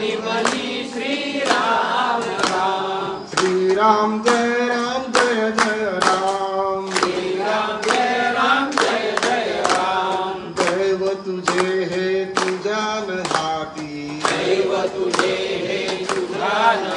ध्यानी मनी श्री राम राम। श्री राम जय राम जय जय राम। श्री राम जय राम जय जय राम। दैव तुझे हे तुझ्या हाती, दैव तुझे हे तुझ्या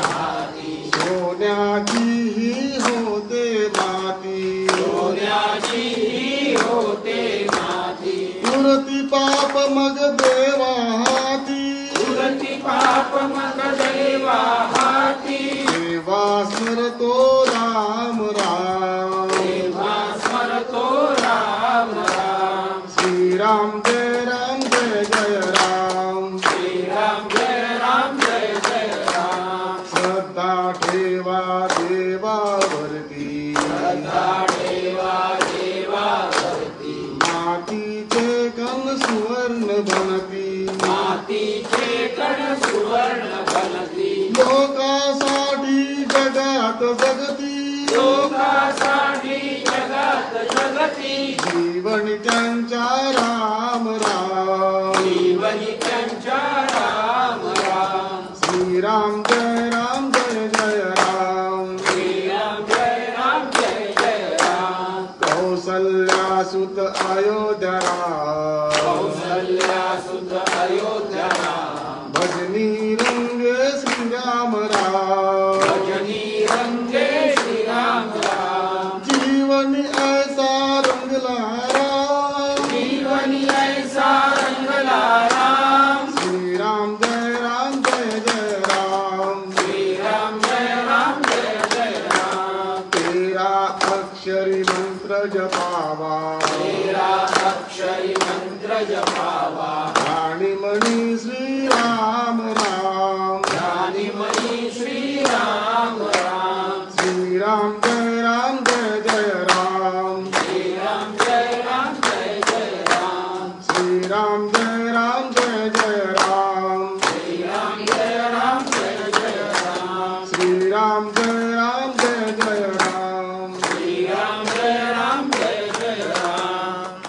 हाती। सोन्याची ही होते माती, सोन्याची ही होते माती। पुरती पाप मग देवा हाती, पुरती पाप मग देवा हाती। देवा स्मरतो राम राम, देवा स्मरतो राम राम। श्री राम जय राम जय जय राम। श्री राम जय राम जय जय राम। श्रद्धा ठेवा देवावरती, श्रद्धा ठेवा देवावरती। मातीचे कण सुवर्ण बनती, मातीचे कण सुवर्ण बनती। लोकासाठी जगात जगती, लोकासाठी जगात जगती। जीवन त्यांच्या राम राम, जीवनी त्यांच्या राम राम। श्री राम जय राम जय जय राम। श्री राम जय राम जय जय राम। कौसल्या सुत अयोध्या राम, कौसल्या सुत अयोध्या राम। भजनी रंगे श्री राम राम, भजनी रंगे श्री राम राम। जीवन ऐसा रंगला राम, जीवनी ऐसा रंगला राम। श्री राम जय राम जय जय राम। श्री राम जय राम जय जय राम। तेरा अक्षरी मंत्र जपावा, तेरा अक्षरी मंत्र जपावा। राणी मणी श्री राम राम, ध्यानी मनी श्री राम राम। श्री राम जय राम जय जय राम। श्री राम जय राम जय जय राम। श्री राम जय राम जय जय राम। श्री राम जय राम जय जय राम। श्री राम जय राम जय जय राम। श्री राम जय राम जय जय राम।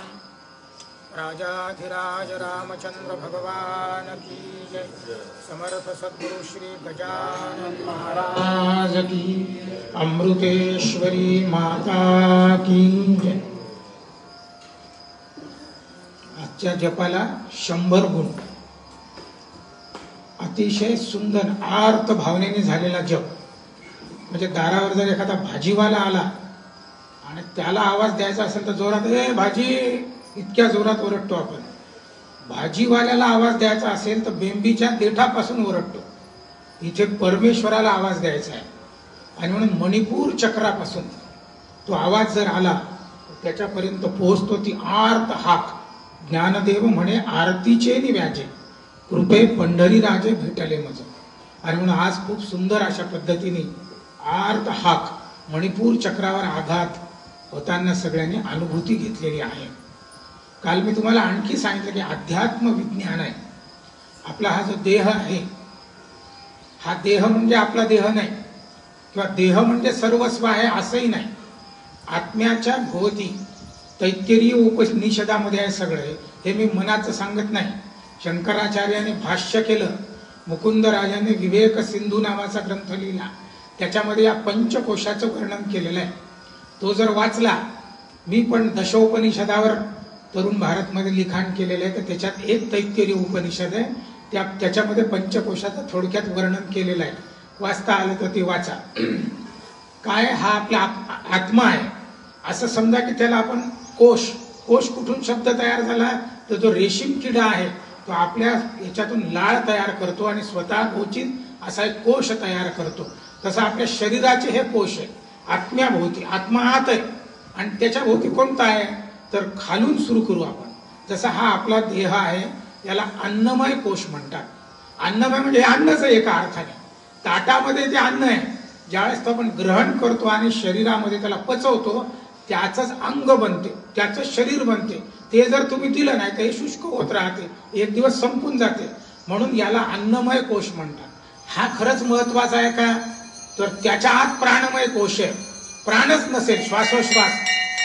राजाधिराज रामचंद्र भगवान की जय। समर्थ सद्गुरु श्री गजानन महाराज की, अमृतेश्वरी माता की जय। आजच्या जपाला 100 गुण। अतिशय सुंदर आर्त भावनेने झालेला जप। म्हणजे दारावर जर एखादा भाजीवाला आला आणि त्याला आवाज द्यायचा असेल तर जोरात ए भाजी, इतक्या जोरात ओरडतो आपण. भाजीवाल्याला आवाज द्यायचा असेल तर बेंबीच्या देठापासून ओरडतो. इथे परमेश्वराला आवाज द्यायचा आहे आणि म्हणून मणिपूर चक्रापासून तो आवाज जर आला त्याच्यापर्यंत पोहोचतो ती आर्त हाक. ज्ञानदेव म्हणे आरतीचे निव्याजे, कृपे पंढरी राजे भेटले मज. आणि म्हणून आज खूप सुंदर अशा पद्धतीने आर्त हाक मणिपूर चक्रावर आघात होताना सगळ्यांनी अनुभूती घेतलेली आहे. काल मी तुम्हाला आणखी सांगितलं की अध्यात्म विज्ञान आहे. आपला हा जो देह आहे, हा देह म्हणजे आपला देह नाही किंवा देह म्हणजे सर्वस्व आहे असंही नाही. आत्म्याच्या भोवती तैत्तिरीय उपनिषदामध्ये आहे सगळे. हे मी मनाचं सांगत नाही. शंकराचार्याने भाष्य केलं, मुकुंदराजाने विवेक सिंधू नावाचा ग्रंथ लिहिला, त्याच्यामध्ये या पंचकोशाचं वर्णन केलेलं आहे. तो जर वाचला, मी पण दशोपनिषदावर तरुण भारतमध्ये लिखाण केलेलं आहे, तर त्याच्यात एक तैत्तिरीय उपनिषद आहे, त्याच्यामध्ये पंचकोशाचं थोडक्यात वर्णन केलेलं आहे. वाचता आलं तर ते वाचा. काय हा आपला आत्मा आहे असं समजा की त्याला आपण कोश कुठून शब्द तयार झाला तर जो रेशीम किडा आहे तो आपल्या याच्यातून लाळ तयार करतो आणि स्वतः भोवती असा एक कोश तयार करतो. तसं आपल्या शरीराचे हे कोश आहे. आत्म्याभोवती आत्मा आत आहे आणि त्याच्या भोवती कोणता आहे तर खालून सुरू करू आपण. जसा हा आपला देह आहे याला अन्नमय कोश म्हणतात. अन्नमय म्हणजे अन्नच आहे एका अर्थाने. ताटामध्ये ते अन्न आहे, ज्यावेळेस तो आपण ग्रहण करतो आणि शरीरामध्ये त्याला पचवतो त्याच अंग बनते, त्याचं शरीर बनते. ते जर तुम्ही दिलं नाही तर हे शुष्क होत राहते, एक दिवस संपून जाते. म्हणून याला अन्नमय कोश म्हणतात. हा खरंच महत्वाचा आहे का तर त्याच्या आत प्राणमय कोश आहे. प्राणच नसेल, श्वासोश्वास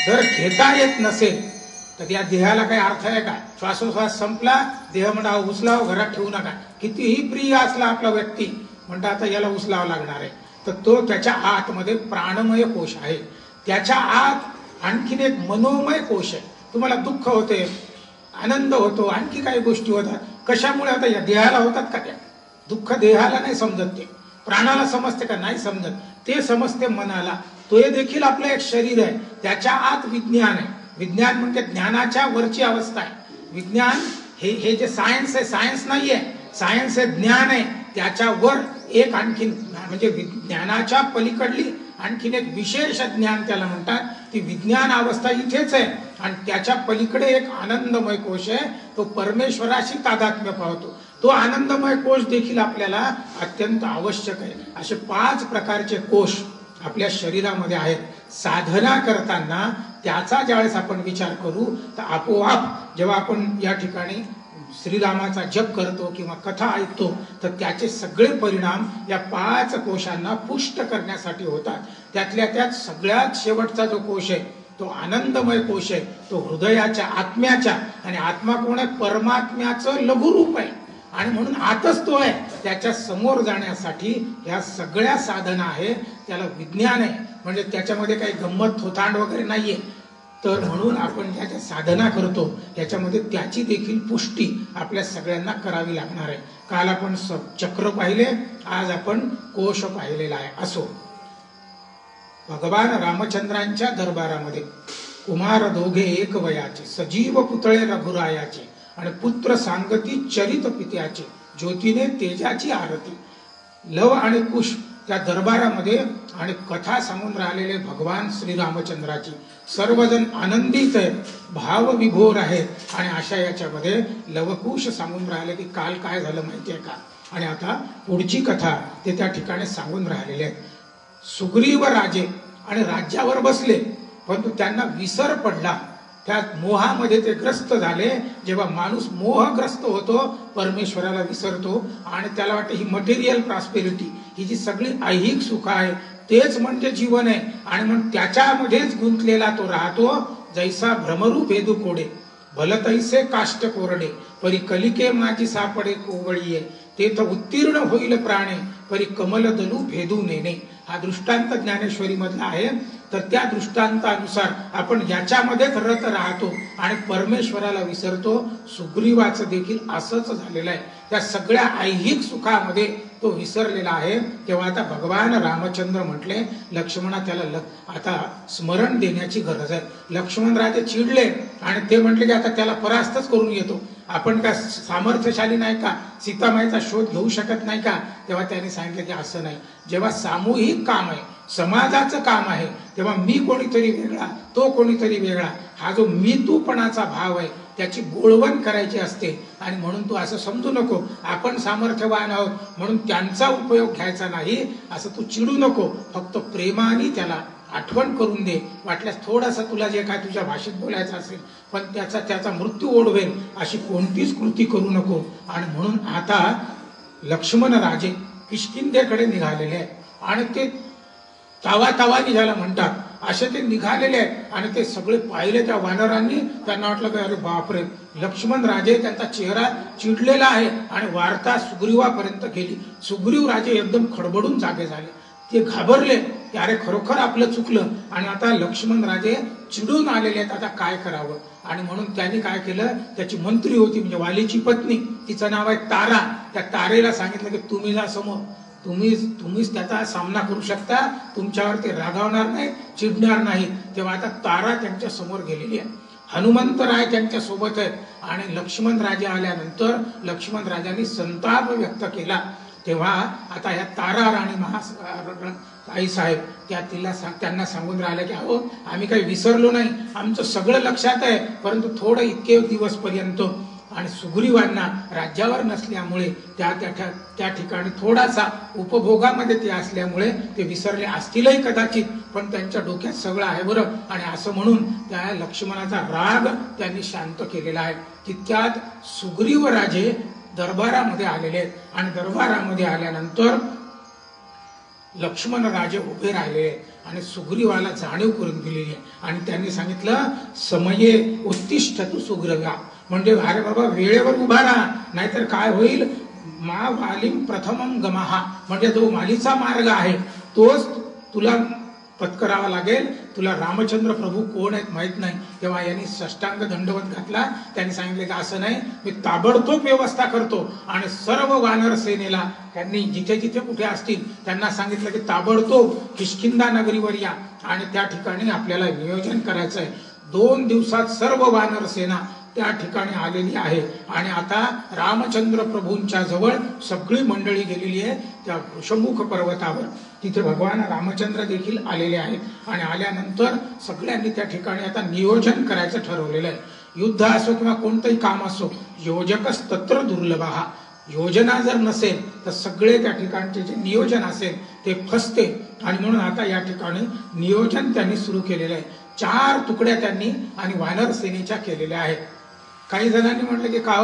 जर घेता येत नसेल तर या देहाला काही अर्थ आहे का? श्वासोश्वास संपला, देह म्हणा उचलाव, घरात ठेवू नका. कितीही प्रिय असला आपला व्यक्ती, म्हणता आता याला उचलावं लागणार आहे. तर तो त्याच्या आतमध्ये प्राणमय कोश आहे. त्याच्या आत आणखीन एक मनोमय कोश आहे. तुम्हाला दुःख होते, आनंद होतो, आणखी काही गोष्टी होतात. कशामुळे होतात? या देहाला होतात का? त्या दुःख देहाला नाही समजत, ते प्राणाला समजते का? नाही समजत. ते समजते मनाला. तो देखील आपलं एक शरीर आहे, त्याच्या आत विज्ञान आहे. विज्ञान म्हणजे ज्ञानाच्या वरची अवस्था आहे. विज्ञान हे जे सायन्स आहे, सायन्स नाहीये, सायन्स हे ज्ञान आहे. त्याच्यावर एक आणखीन म्हणजे ज्ञानाच्या पलीकडली आणखीन एक विशेष ज्ञान त्याला म्हणतात. ती विज्ञान अवस्था इथेच आहे. आणि त्याच्या पलीकडे एक आनंदमय कोश आहे, तो परमेश्वराशी तादात्म्य पावतो. तो आनंदमय कोश देखील आपल्याला अत्यंत आवश्यक आहे. असे 5 प्रकारचे कोश आपल्या शरीरामध्ये आहेत. साधना करताना त्याचा ज्यावेळेस आपण विचार करू, तर आपोआप जेव्हा आपण या ठिकाणी श्रीरामाचा जप करतो किंवा कथा ऐकतो, तर त्याचे सगळे परिणाम या 5 कोशांना पुष्ट करण्यासाठी होतात. त्यातल्या त्यात सगळ्यात शेवटचा जो कोश आहे, तो आनंदमय कोश आहे. तो हृदयाच्या, आत्म्याच्या, आणि आत्मा कोण आहे? परमात्म्याचं लघुरूप आहे. आणि म्हणून आतच तो आहे. त्याच्या समोर जाण्यासाठी ह्या सगळ्या साधना आहे. त्याला विज्ञान आहे, म्हणजे त्याच्यामध्ये काही गंमत थोतांड वगैरे नाहीये. तर म्हणून आपण ज्या साधना करतो त्याच्यामध्ये त्याची देखील पुष्टी आपल्या सगळ्यांना करावी लागणार आहे. काल आपण चक्र पाहिले, आज आपण कोश पाहिलेला आहे. असो, भगवान रामचंद्रांच्या दरबारामध्ये कुमार दोघे एक वयाचे, सजीव पुतळे रघुरायाचे, आणि पुत्र सांगती चरित पित्याचे, ज्योतीने तेजाची आरती. लव आणि कुश त्या दरबारामध्ये आणि कथा सांगून राहिलेले भगवान श्रीरामचंद्राची. सर्वजण आनंदित आहेत, भाव विभोर आहेत. आणि अशा याच्यामध्ये लवकुश सांगून राहिले की काल काय झालं माहितीये का, आणि आता पुढची कथा ते त्या ठिकाणी सांगून राहिलेले आहेत. सुग्रीव राजे आणि राज्यावर बसले, परंतु त्यांना विसर पडला. त्या मोहामध्ये ते ग्रस्त झाले. जेव्हा माणूस मोहग्रस्त होतो, परमेश्वराला विसरतो आणि त्याला वाटतं ही मटेरियल प्रॉस्पेरिटी, ही जी सगळी ऐहिक सुख आहे तेच म्हणजे जीवन आहे. आणि मग त्याच्यामध्येच गुंतलेला तो राहतो. जैसा भ्रमरू भेदू कोडे, भलतैसे काष्ट कोरडे, परी कलिके माझी सापडे कोवळीये, तेथ उत्तीर्ण होईल प्राणे, परी कमल दलू भेदू नेणे. हा दृष्टांत ज्ञानेश्वरी मधला आहे. तर त्या दृष्टांतानुसार आपण याच्यामध्येच रत राहतो आणि परमेश्वराला विसरतो. सुग्रीवाचं देखील असंच झालेलं आहे. त्या सगळ्या ऐहिक सुखामध्ये तो विसरलेला आहे. तेव्हा आता भगवान रामचंद्र म्हटले लक्ष्मणा, त्याला आता स्मरण देण्याची गरज आहे. लक्ष्मण राजे चिडले आणि ते म्हटले की आता त्याला परास्तच करून येतो. आपण का सामर्थ्यशाली नाही का? सीतामाईचा शोध घेऊ शकत नाही का? तेव्हा त्यांनी सांगितलं की असं नाही. जेव्हा सामूहिक काम आहे, समाजाचं काम आहे, तेव्हा मी कोणीतरी वेगळा, तो कोणीतरी वेगळा, हा जो मी तूपणाचा भाव आहे त्याची बोळवण करायची असते. आणि म्हणून तू असं समजू नको आपण सामर्थ्यवान आहोत म्हणून त्यांचा उपयोग घ्यायचा नाही, असं तू चिडू नको. फक्त प्रेमाने त्याला आठवण करून दे. वाटल्यास थोडासा तुला जे काय तुझ्या भाषेत बोलायचं असेल, पण त्याचा मृत्यू ओढवेल अशी कोणतीच कृती करू नको. आणि म्हणून आता लक्ष्मण राजे किष्किंधेकडे निघालेले आहे. आणि ते तावा निघाला म्हणतात, असे ते निघालेले आहेत. आणि ते सगळे पाहिले त्या वानरांनी. त्यांना वाटलं की अरे बापरे, लक्ष्मण राजे, त्यांचा चेहरा चिडलेला आहे. आणि वार्ता सुग्रीवापर्यंत गेली. सुग्रीव राजे एकदम खडबडून जागे झाले. ते घाबरले की अरे खरोखर आपलं चुकलं आणि आता लक्ष्मण राजे चिडून आलेले आहेत, आता काय करावं. आणि म्हणून त्यांनी काय केलं, त्याची मंत्री होती म्हणजे वालीची पत्नी, तिचं नाव आहे तारा. त्या तारेला सांगितलं की तुम्ही जा समोर, तुम्हीच त्याचा सामना करू शकता, तुमच्यावर ते रागावणार नाही, चिडणार नाही. तेव्हा आता तारा त्यांच्या समोर गेलेली आहे. हनुमंतराय त्यांच्या सोबत आहेत. आणि लक्ष्मण राजे आल्यानंतर लक्ष्मण राजांनी संताप व्यक्त केला. तेव्हा आता ह्या तारा राणी आई साहेब त्यांना सांगून राहिलं की अहो आम्ही काही विसरलो नाही, आमचं सगळं लक्षात आहे, परंतु थोडं इतके दिवस पर्यंत. आणि सुग्रीवांना राज्यावर नसल्यामुळे त्या ठिकाणी थोडासा उपभोगामध्ये ते असल्यामुळे ते विसरले असतीलही कदाचित, पण त्यांच्या डोक्यात सगळं आहे बरं. आणि असं म्हणून त्या लक्ष्मणाचा राग त्यांनी शांत केलेला आहे. तितक्यात सुग्रीव राजे दरबारामध्ये आलेले आहेत. आणि दरबारामध्ये आल्यानंतर लक्ष्मण राजे उभे राहिले आणि सुग्रीवाला जाणीव करून दिलेली आहे. आणि त्यांनी सांगितलं समये उत्तिष्ठतु सुग्रीवा, म्हणजे अरे बाबा वेळेवर उभा राहा, नाहीतर काय होईल, मा वालीम प्रथमम गमहा, म्हणजे जो वालीचा मार्ग आहे तोच तुला पत्करावा लागेल. तुला रामचंद्र प्रभू कोण आहेत माहित नाही. तेव्हा यांनी साष्टांग दंडवत घातला. त्यांनी सांगितले की असं नाही, मी ताबडतोब व्यवस्था करतो आणि सर्व वानर सेनेला त्यांनी जिथे जिथे कुठे असतील त्यांना सांगितलं की ताबडतोब किष्किंधा नगरीवर या आणि त्या ठिकाणी आपल्याला नियोजन करायचं आहे. 2 दिवसात सर्व वानर सेना त्या ठिकाणी आलेली आहे. आणि आता रामचंद्र प्रभूंच्या जवळ सगळी मंडळी गेलेली आहे त्या वृषमुख पर्वतावर. तिथे भगवान रामचंद्र देखील आलेले आहेत आणि आल्यानंतर सगळ्यांनी त्या ठिकाणी आता नियोजन करायचं ठरवलेलं आहे. युद्ध असो किंवा कोणतंही काम असो, योजकच तत्र दुर्लभः, योजना जर नसेल तर सगळे त्या ठिकाणचे जे नियोजन असेल ते फसते. आणि म्हणून आता या ठिकाणी नियोजन त्यांनी सुरू केलेलं आहे. 4 तुकड्या त्यांनी आणि वानर सेनेच्या केलेल्या आहेत. काही जणांनी म्हटलं की का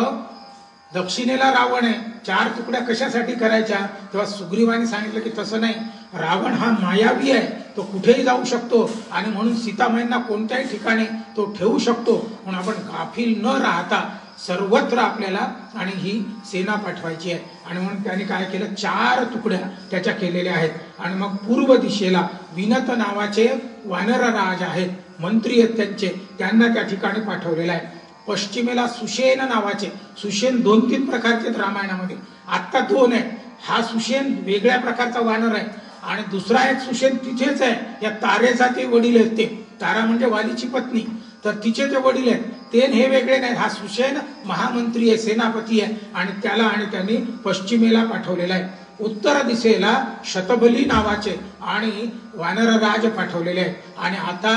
दक्षिणेला रावण आहे, 4 तुकड्या कशासाठी करायच्या? तेव्हा सुग्रीवाने सांगितलं की तसं नाही, रावण हा मायावी आहे, तो कुठेही जाऊ शकतो आणि म्हणून सीतामाईंना कोणत्याही ठिकाणी तो ठेवू शकतो. म्हणून आपण गाफील न राहता सर्वत्र आपल्याला आणि ही सेना पाठवायची आहे. आणि म्हणून त्याने काय केलं, 4 तुकड्या त्याच्या केलेल्या आहेत. आणि मग पूर्व दिशेला विनत नावाचे वानरराज आहेत, मंत्री आहेत त्यांचे, त्यांना त्या ठिकाणी पाठवलेलं आहे. पश्चिमेला सुषेण नावाचे, सुषेण 2-3 प्रकारचे रामायणामध्ये, आता 2 आहेत. हा सुषेण वेगळ्या प्रकारचा वानर आहे आणि दुसरा एक सुषेण तिथेच आहे, या तारेचा ते वडील आहेत. ते तारा म्हणजे वालीची पत्नी, तर तिचे जे वडील आहेत ते हे वेगळे नाहीत. हा सुषेण महामंत्री आहे, सेनापती आहे आणि त्याला आणि त्यांनी पश्चिमेला पाठवलेला आहे. उत्तर दिशेला शतबली नावाचे आणि वानरराज पाठवलेले आहेत. आणि आता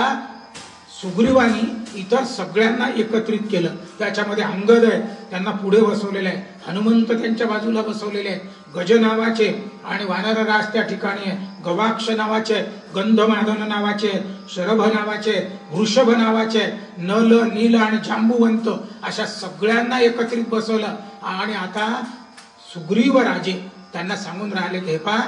सुग्रीवानी इतर सगळ्यांना एकत्रित केलं. त्याच्यामध्ये अंगद आहे, त्यांना पुढे बसवलेले आहे, हनुमंत त्यांच्या बाजूला बसवलेले आहेत, गज नावाचे आणि वानरराज त्या ठिकाणी आहे, गवाक्ष नावाचे, गंधमादन नावाचे, शरभ नावाचे, वृषभ नावाचे, नल, नील आणि जांबुवंत अशा सगळ्यांना एकत्रित बसवलं. आणि आता सुग्रीव राजे त्यांना सांगून राहिले की हे पहा,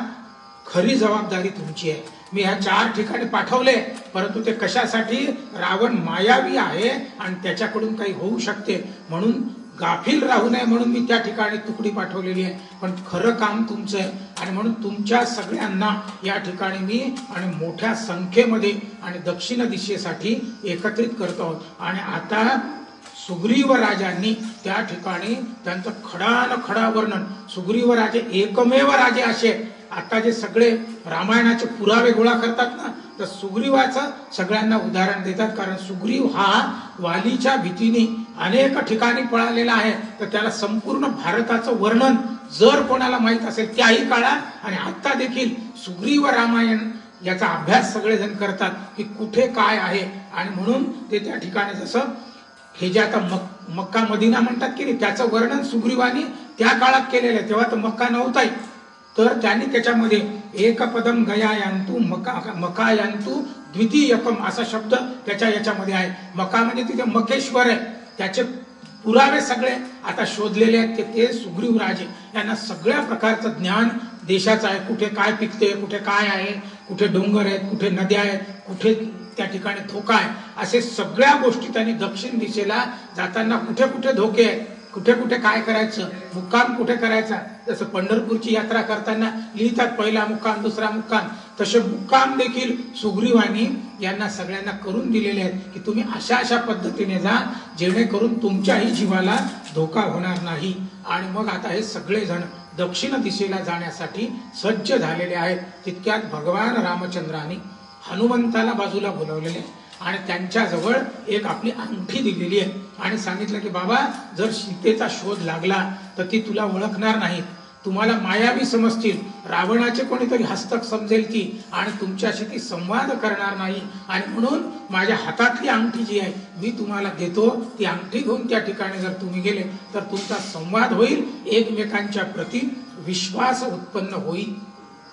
खरी जबाबदारी तुमची आहे. मी ह्या 4 ठिकाणी पाठवले, परंतु ते कशासाठी, रावण मायावी आहे आणि त्याच्याकडून काही होऊ शकते, म्हणून गाफील राहू नये म्हणून मी त्या ठिकाणी तुकडी पाठवलेली आहे. पण खरं काम तुमचं आहे आणि म्हणून तुमच्या सगळ्यांना या ठिकाणी मी आणि मोठ्या संख्येमध्ये आणि दक्षिण दिशेसाठी एकत्रित करतो आहोत. आणि आता सुग्रीव राजांनी त्या ठिकाणी त्यांचं खडा वर्णन, सुग्रीव राजे एकमेव राजे असे, आता जे सगळे रामायणाचे पुरावे गोळा करतात ना, तर सुग्रीवाचं सगळ्यांना उदाहरण देतात. कारण सुग्रीव हा वालीच्या भीतीने अनेक ठिकाणी पळालेला आहे, तर त्याला संपूर्ण भारताचं वर्णन जर कोणाला माहित असेल त्याही काळात आणि आता देखील सुग्रीव रामायण याचा अभ्यास सगळेजण करतात की कुठे काय आहे. आणि म्हणून ते त्या ठिकाणी जसं हे जे आता मक्का मदिना म्हणतात की नाही, त्याचं वर्णन सुग्रीवानी त्या काळात केलेलं आहे. तेव्हा तर मक्का नव्हताही, तर त्यांनी त्याच्यामध्ये एक पदम गया यांतू मका यांतू द्वितीयकम असा शब्द त्याच्या याच्यामध्ये आहे. मका म्हणजे तिथे मकेश्वर आहे, त्याचे पुरावे सगळे आता शोधलेले आहेत. ते सुग्रीव राजे यांना सगळ्या प्रकारचं ज्ञान देशाचं आहे, कुठे काय पिकते, कुठे काय आहे, कुठे डोंगर आहेत, कुठे नद्या आहेत, कुठे त्या ठिकाणी धोका आहे, असे सगळ्या गोष्टी त्यांनी दक्षिण दिशेला जाताना कुठे कुठे धोके आहेत, कुठे कुठे काय करायचं, मुक्काम कुठे करायचा, जसं पंढरपूरची यात्रा करताना लिहितात पहिला मुक्काम, दुसरा मुक्काम, तसे मुक्काम देखील सुग्रीवानी यांना सगळ्यांना करून दिलेले आहेत की तुम्ही अशा अशा पद्धतीने जा जेणेकरून तुमच्याही जीवाला धोका होणार नाही. आणि मग आता हे सगळेजण दक्षिण दिशेला जाण्यासाठी सज्ज झालेले आहेत. तितक्यात भगवान रामचंद्रांनी हनुमंताला बाजूला बोलवलेले आणि त्यांच्याजवळ एक आपली अंगठी दिलेली आहे आणि सांगितलं की बाबा, जर सीतेचा शोध लागला तर ती तुला ओळखणार नाही, तुम्हाला मायावी समजतील, रावणाचे कोणीतरी हस्तक समजेल ती आणि तुमच्याशी ती संवाद करणार नाही. आणि म्हणून माझ्या हातातली अंगठी जी आहे मी तुम्हाला देतो, ती अंगठी घेऊन त्या ठिकाणी जर तुम्ही गेले तर तुमचा संवाद होईल, एकमेकांच्या प्रती विश्वास उत्पन्न होईल.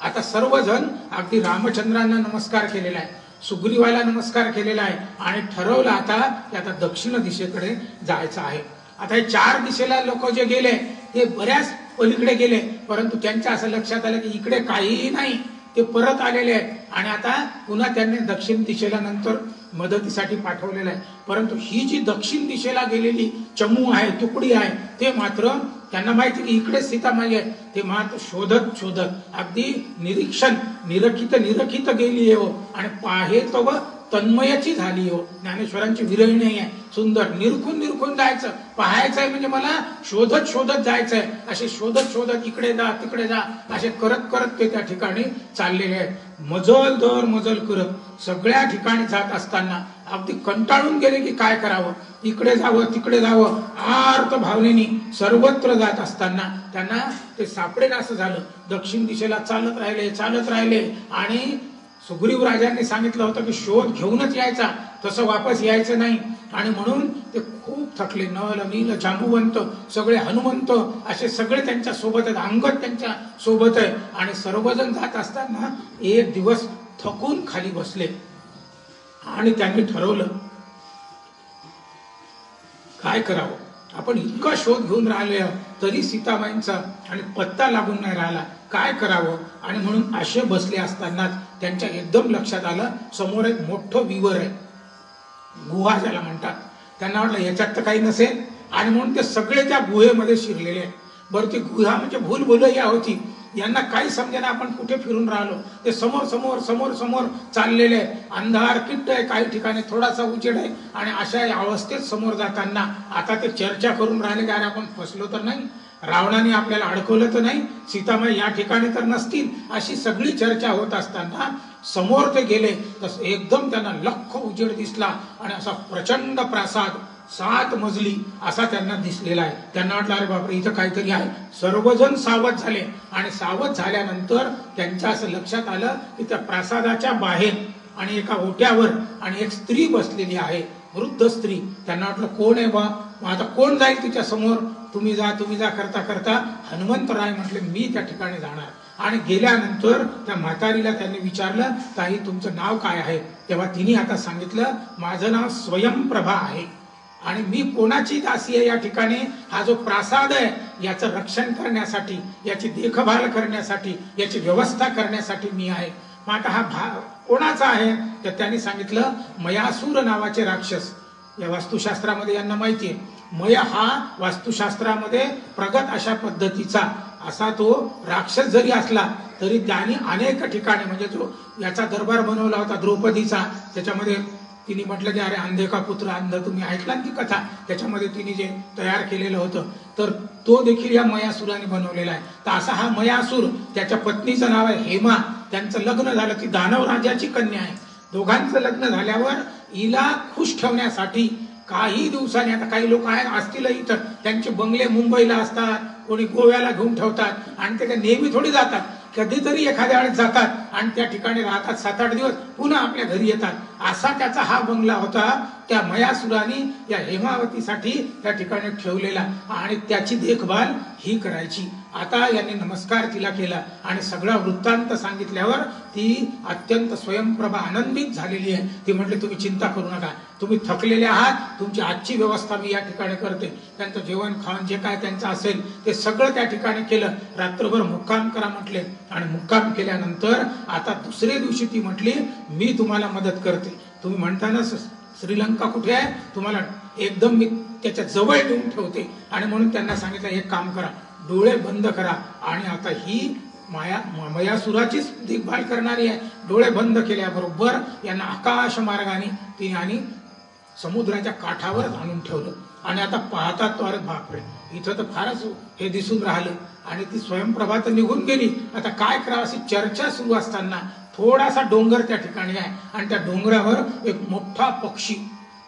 आता सर्वजण अगदी रामचंद्रांना नमस्कार केलेला आहे, सुग्रीवाला नमस्कार केलेला आहे आणि ठरवलं आता की आता दक्षिण दिशेकडे जायचं आहे. आता हे 4 दिशेला लोक जे गेले ते बऱ्याच पलीकडे गेले, परंतु त्यांच्या असं लक्षात आलं की इकडे काहीही नाही, ते परत आलेले आहेत आणि आता पुन्हा त्यांनी दक्षिण दिशेला नंतर मदतीसाठी पाठवलेलं आहे. परंतु ही जी दक्षिण दिशेला गेलेली चमू आहे, तुकडी आहे, ते मात्र त्यांना माहिती की इकडे सीतामाई आहे. ते मात्र शोधत शोधत अगदी निरीक्षण निरखित गेली हो आणि पाहे तव तन्मयाची झाली हो. ज्ञानेश्वरांची विरहिणी आहे, सुंदर. निरखून जायचं, पाहायचं आहे म्हणजे मला शोधत जायचंय. असे शोधत इकडे जा तिकडे जा असे करत ते त्या ठिकाणी चाललेले आहेत. मजल दर मजल करत सगळ्या ठिकाणी जात असताना अगदी कंटाळून गेले की काय करावं, इकडे जावं तिकडे जावं, आर्त भावनेनी सर्वत्र जात असताना त्यांना ते सापडेल असं झालं. दक्षिण दिशेला चालत राहिले आणि सुग्रीव राजांनी सांगितलं होतं की शोध घेऊनच यायचा, तसं वापस यायचं नाही. आणि म्हणून ते खूप थकले. नल नील जांबुवंत सगळे हनुमंत असे सगळे त्यांच्या सोबत आहेत, अंगद त्यांच्या सोबत आहे. आणि सर्वजण जात असताना एक दिवस थकून खाली बसले आणि त्यांनी ठरवलं काय करावं. आपण इतका शोध घेऊन राहिले तरी सीताबाईंचा आणि पत्ता लागून नाही राहिला, काय करावं. आणि म्हणून असे बसले असतानाच त्यांच्या एकदम लक्षात आलं समोर एक मोठं विवर आहे, गुहा ज्याला म्हणतात. त्यांना वाटलं याच्यात तर काही नसेल आणि म्हणून ते सगळे त्या गुहेमध्ये शिरलेले आहेत. बरं ती गुहा म्हणजे भूलभुलैया होती, यांना काही समजेना आपण कुठे फिरून राहिलो. ते समोर चाललेले अंधार किट्ट आहे, काही ठिकाणी थोडासा उजेड आहे. आणि अशा अवस्थेत समोर जाताना आता ते चर्चा करून राहिले की अरे आपण फसलो तर नाही, रावणाने आपल्याला अडकवलं तर नाही, सीतामाई या ठिकाणी तर नसतील, अशी सगळी चर्चा होत असताना समोर ते गेले तस एकदम त्यांना लख्ख उजेड दिसला आणि असा प्रचंड प्रासाद 7 मजली असा त्यांना दिसलेला आहे. त्यांना वाटलं अरे बापरे इथं काहीतरी आहे. सर्वजण सावध झाले आणि सावध झाल्यानंतर त्यांच्या असं लक्षात आलं की त्या प्रासादाच्या बाहेर आणि एका ओट्यावर आणि एक स्त्री बसलेली आहे, वृद्ध स्त्री. त्यांना वाटलं कोण आहे बा, आता कोण जाईल तिच्या समोर. तुम्ही जा करता हनुमंतराय म्हटले मी त्या ठिकाणी जाणार. आणि गेल्यानंतर त्या म्हातारीला त्यांनी विचारलं ताई तुमचं नाव काय आहे. तेव्हा तिने आता सांगितलं माझं नाव स्वयंप्रभा आहे आणि मी कोणाची दासी आहे या ठिकाणी. हा जो प्रासाद आहे याचं रक्षण करण्यासाठी, याची देखभाल करण्यासाठी, याची व्यवस्था करण्यासाठी मी आहे. मग आता हा कोणाचा आहे तर त्यांनी सांगितलं मयासूर नावाचे राक्षस. या वास्तुशास्त्रामध्ये यांना माहिती आहे मय हा वास्तुशास्त्रामध्ये प्रगत अशा पद्धतीचा असा तो राक्षस जरी असला तरी त्यांनी अनेक ठिकाणी म्हणजे जो याचा दरबार बनवला होता द्रौपदीचा, त्याच्यामध्ये तिने म्हटलं की अरे अंधे का पुत्र अंध, तुम्ही ऐकला ती कथा, त्याच्यामध्ये तिने जे तयार केलेलं होतं तर तो देखील या मयासुराने बनवलेला आहे. तर असा हा मयासूर, त्याच्या पत्नीचं नाव आहे हेमा. त्यांचं लग्न झालं, ती दानव राजाची कन्या आहे. दोघांचं लग्न झाल्यावर हिला खुश ठेवण्यासाठी काही दिवसांनी, आता काही लोक आहेत असतील इथं, त्यांचे बंगले मुंबईला असतात, कोणी गोव्याला घेऊन ठेवतात आणि ते नेहमी थोडी जातात, कधीतरी एखाद्या वेळेस जातात आणि त्या ठिकाणी राहतात 7-8 दिवस, पुन्हा आपल्या घरी येतात. असा त्याचा हा बंगला होता त्या मयासुराने या हेमावतीसाठी त्या ठिकाणी ठेवलेला आणि त्याची देखभाल ही करायची. आता यांनी नमस्कार तिला केला आणि सगळा वृत्तांत सांगितल्यावर ती अत्यंत स्वयंप्रभा आनंदित झालेली आहे. ती म्हटली तुम्ही चिंता करू नका, तुम्ही थकलेले आहात, तुमची आजची व्यवस्था मी या ठिकाणी करते. त्यांचं जेवण खावण जे काय त्यांचं असेल ते सगळं त्या ठिकाणी केलं. रात्रभर मुक्काम करा म्हटले आणि मुक्काम केल्यानंतर आता दुसऱ्या दिवशी ती म्हटली मी तुम्हाला मदत करते. तुम्ही म्हणता ना श्रीलंका कुठे आहे, तुम्हाला एकदम मी त्याच्या जवळ येऊन ठेवते. आणि म्हणून त्यांना सांगितलं एक काम करा, डोळे बंद करा. आणि आता ही मयासुराचीच देखभाल करणारी आहे. डोळे बंद केल्याबरोबर यांना आकाश मार्गाने ती आणि समुद्राच्या काठावर आणून ठेवलं. आणि आता पाहतात तो अरे बापरे इथं तर फारच हे दिसून राहिलं आणि ती स्वयंप्रभा तर निघून गेली. आता काय करावं अशी चर्चा सुरू असताना थोडासा डोंगर त्या ठिकाणी आहे आणि त्या डोंगरावर एक मोठा पक्षी,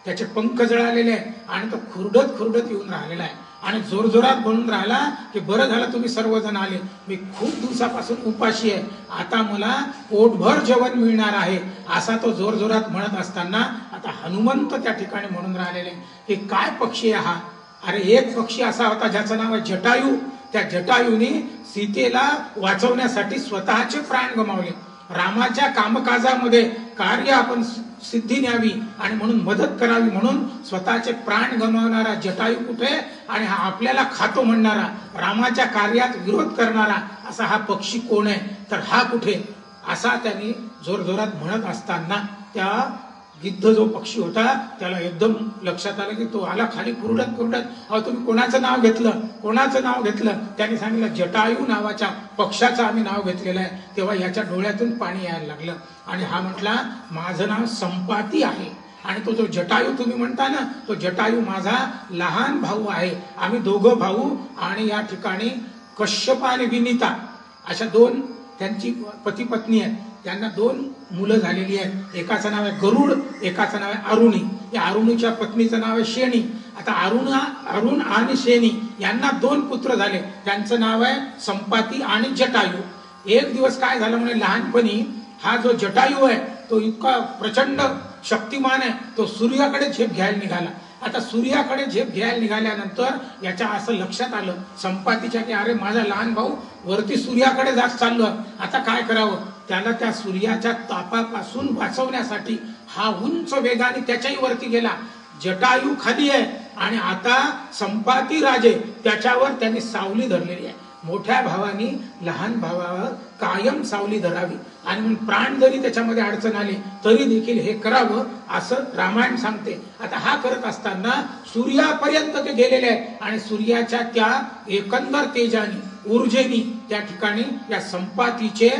त्याचे पंख जळालेले आहे आणि तो खुरडत येऊन राहिलेला आहे आणि जोरजोरात बनून राहिला की बरं झालं तुम्ही सर्वजण आले, मी खूप दिवसापासून उपाशी आहे, आता मला पोटभर जेवण मिळणार आहे, असा तो जोरजोरात म्हणत असताना आता हनुमंत त्या ठिकाणी म्हणून राहिलेले की काय पक्षी आहे हा. अरे एक पक्षी असा होता ज्याचं नाव आहे जटायू. त्या जटायूने सीतेला वाचवण्यासाठी स्वतःचे प्राण गमावले. रामाच्या कामकाजामध्ये कार्य आपण सिद्धी न्यावी आणि म्हणून मदत करावी म्हणून स्वतःचे प्राण गमावणारा जटायू कुठे आणि हा आपल्याला खातो म्हणणारा, रामाच्या कार्यात विरोध करणारा असा हा पक्षी कोण आहे तर हा कुठे. असा त्यांनी जोरजोरात म्हणत असताना त्या गिद्ध जो पक्षी होता त्याला एकदम लक्षात आलं की तो आला खाली कुरडत कुरडत, अहो तुम्ही कोणाचं नाव घेतलं, कोणाचं नाव घेतलं? त्यांनी सांगितलं जटायू नावाच्या पक्षाचं आम्ही नाव घेतलेलं आहे. तेव्हा याच्या डोळ्यातून पाणी यायला लागलं आणि हा म्हटला माझं नाव संपाती आहे आणि तो जो जटायू तुम्ही म्हणता ना, तो जटायू माझा लहान भाऊ आहे. आम्ही दोघं भाऊ आणि या ठिकाणी कश्यप आणि विनीता अशा दोन त्यांची पती पत्नी आहेत. त्यांना 2 मुलं झालेली आहेत. एकाचं नाव आहे गरुड, एकाचं नाव आहे अरुणी. या अरुणीच्या पत्नीचं नाव आहे शेणी. आता अरुण आणि शेणी यांना 2 पुत्र झाले. त्यांचं नाव आहे संपाती आणि जटायू. एक दिवस काय झालं म्हणे, लहानपणी हा जो जटायू आहे तो इतका प्रचंड शक्तिमान आहे, तो सूर्याकडे झेप घ्यायला निघाला. आता सूर्याकडे झेप घ्यायला निघाल्यानंतर याच्या असं लक्षात आलं संपातीच्या की अरे माझा लहान भाऊ वरती सूर्याकडे जात चाललो, आता काय करावं? त्याला त्या सूर्याच्या तापापासून वाचवण्यासाठी हा उंच वेगाने त्याच्याही वरती गेला. जटायू खाली आहे आणि आता संपाती राजे त्याच्यावर त्यांनी सावली धरलेली आहे. मोठ्या भावानी लहान भावावर कायम सावली धरावी आणि म्हणून प्राण जरी त्याच्यामध्ये अडचण आली तरी देखील हे करावं असं रामायण सांगते. आता हा करत असताना सूर्यापर्यंत ते गेलेले आहेत आणि सूर्याच्या त्या एकंदर तेजाने ऊर्जेनी त्या ठिकाणी या संपातीचे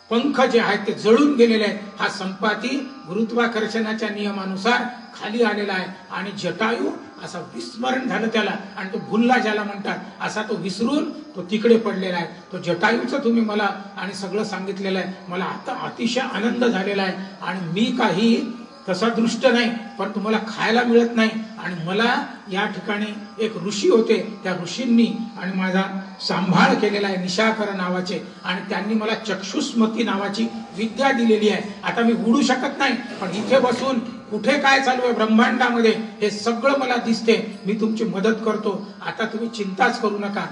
पंख जे आहेत ते जळून गेलेले आहेत. हा संपाती गुरुत्वाकर्षणाच्या नियमानुसार खाली आलेला आहे आणि जटायू असा विस्मरण झालं त्याला आणि तो भुलला ज्याला म्हणतात असा तो विसरून तो तिकडे पडलेला आहे. तो जटायूचं तुम्ही मला आणि सगळं सांगितलेलं आहे. मला आता अतिशय आनंद झालेला आहे आणि मी काही तसा दृष्ट नाही, पण तुम्हाला खायला मिळत नाही. आणि मला या ठिकाणी एक ऋषी होते, त्या ऋषींनी आणि माझा सांभाळ केलेला आहे निशाकर नावाचे, आणि त्यांनी मला चक्षुस्मती नावाची विद्या दिलेली आहे. आता मी उडू शकत नाही, पण इथे बसून कुठे काय चालू आहे ब्रह्मांडामध्ये हे सगळं मला दिसते. मी तुमची मदत करतो, आता तुम्ही चिंताच करू नका.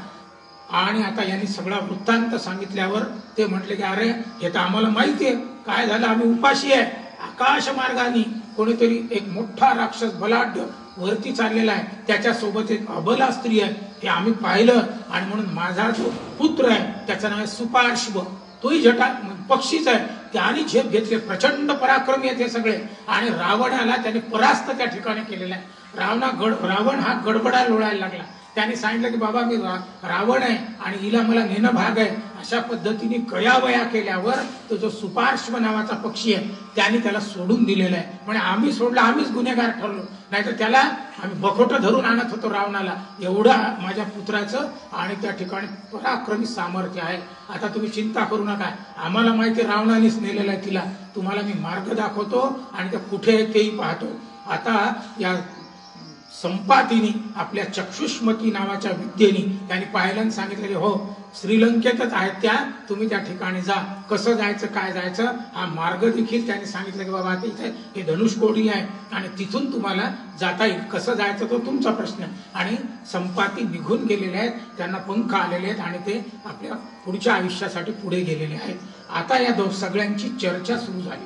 आणि आता यांनी सगळा वृत्तांत सांगितल्यावर ते म्हटले की अरे हे तर आम्हाला माहिती आहे काय झालं, आम्ही उपाशी आहे. आकाश मार्गाने कोणीतरी एक मोठा राक्षस बलाढ्य वरती चाललेला आहे, त्याच्यासोबत एक अबला स्त्री आहे, हे आम्ही पाहिलं. आणि म्हणून माझा जो पुत्र आहे त्याचं नाव आहे सुपार्श्व, तोही जटा पक्षीच आहे. त्याने झेप घेतले, प्रचंड पराक्रमी आहेत हे सगळे. आणि रावणाला त्याने परास्त त्या ठिकाणी केलेला आहे. रावण हा गडबडा लोळायला लागला. त्याने सांगितलं की बाबा मी रावण आहे आणि हिला मला नेणं भाग आहे. अशा पद्धतीने गयावया केल्यावर तो जो सुपार्श्व नावाचा पक्षी आहे त्याने त्याला सोडून दिलेला आहे. म्हणजे आम्ही सोडला, आम्हीच गुन्हेगार ठरलो, नाहीतर त्याला आम्ही बखोटं धरून आणत होतो रावणाला. एवढा माझ्या पुत्राचं आणि त्या ठिकाणी पराक्रमी सामर्थ्य आहे. आता तुम्ही चिंता करू नका, आम्हाला माहिती रावणानेच नेलेलं आहे तिला. तुम्हाला मी मार्ग दाखवतो आणि ते कुठे आहे तेही पाहतो. आता या संपातीने आपल्या चक्षुष्मती नावाच्या विद्येने त्यांनी पाहिलं, सांगितलं की हो श्रीलंकेतच आहेत त्या, तुम्ही त्या ठिकाणी जा. कसं जायचं काय जायचं हा मार्ग देखील त्यांनी सांगितलं की बाबा आता इथे हे धनुष्कोडी आहे आणि तिथून तुम्हाला जाता येईल. कसं जायचं तो तुमचा प्रश्न. आणि संपाती निघून गेलेले आहेत, त्यांना पंख आलेले आहेत आणि ते आपल्या पुढच्या आयुष्यासाठी पुढे गेलेले आहेत. आता या सगळ्यांची चर्चा सुरू झाली.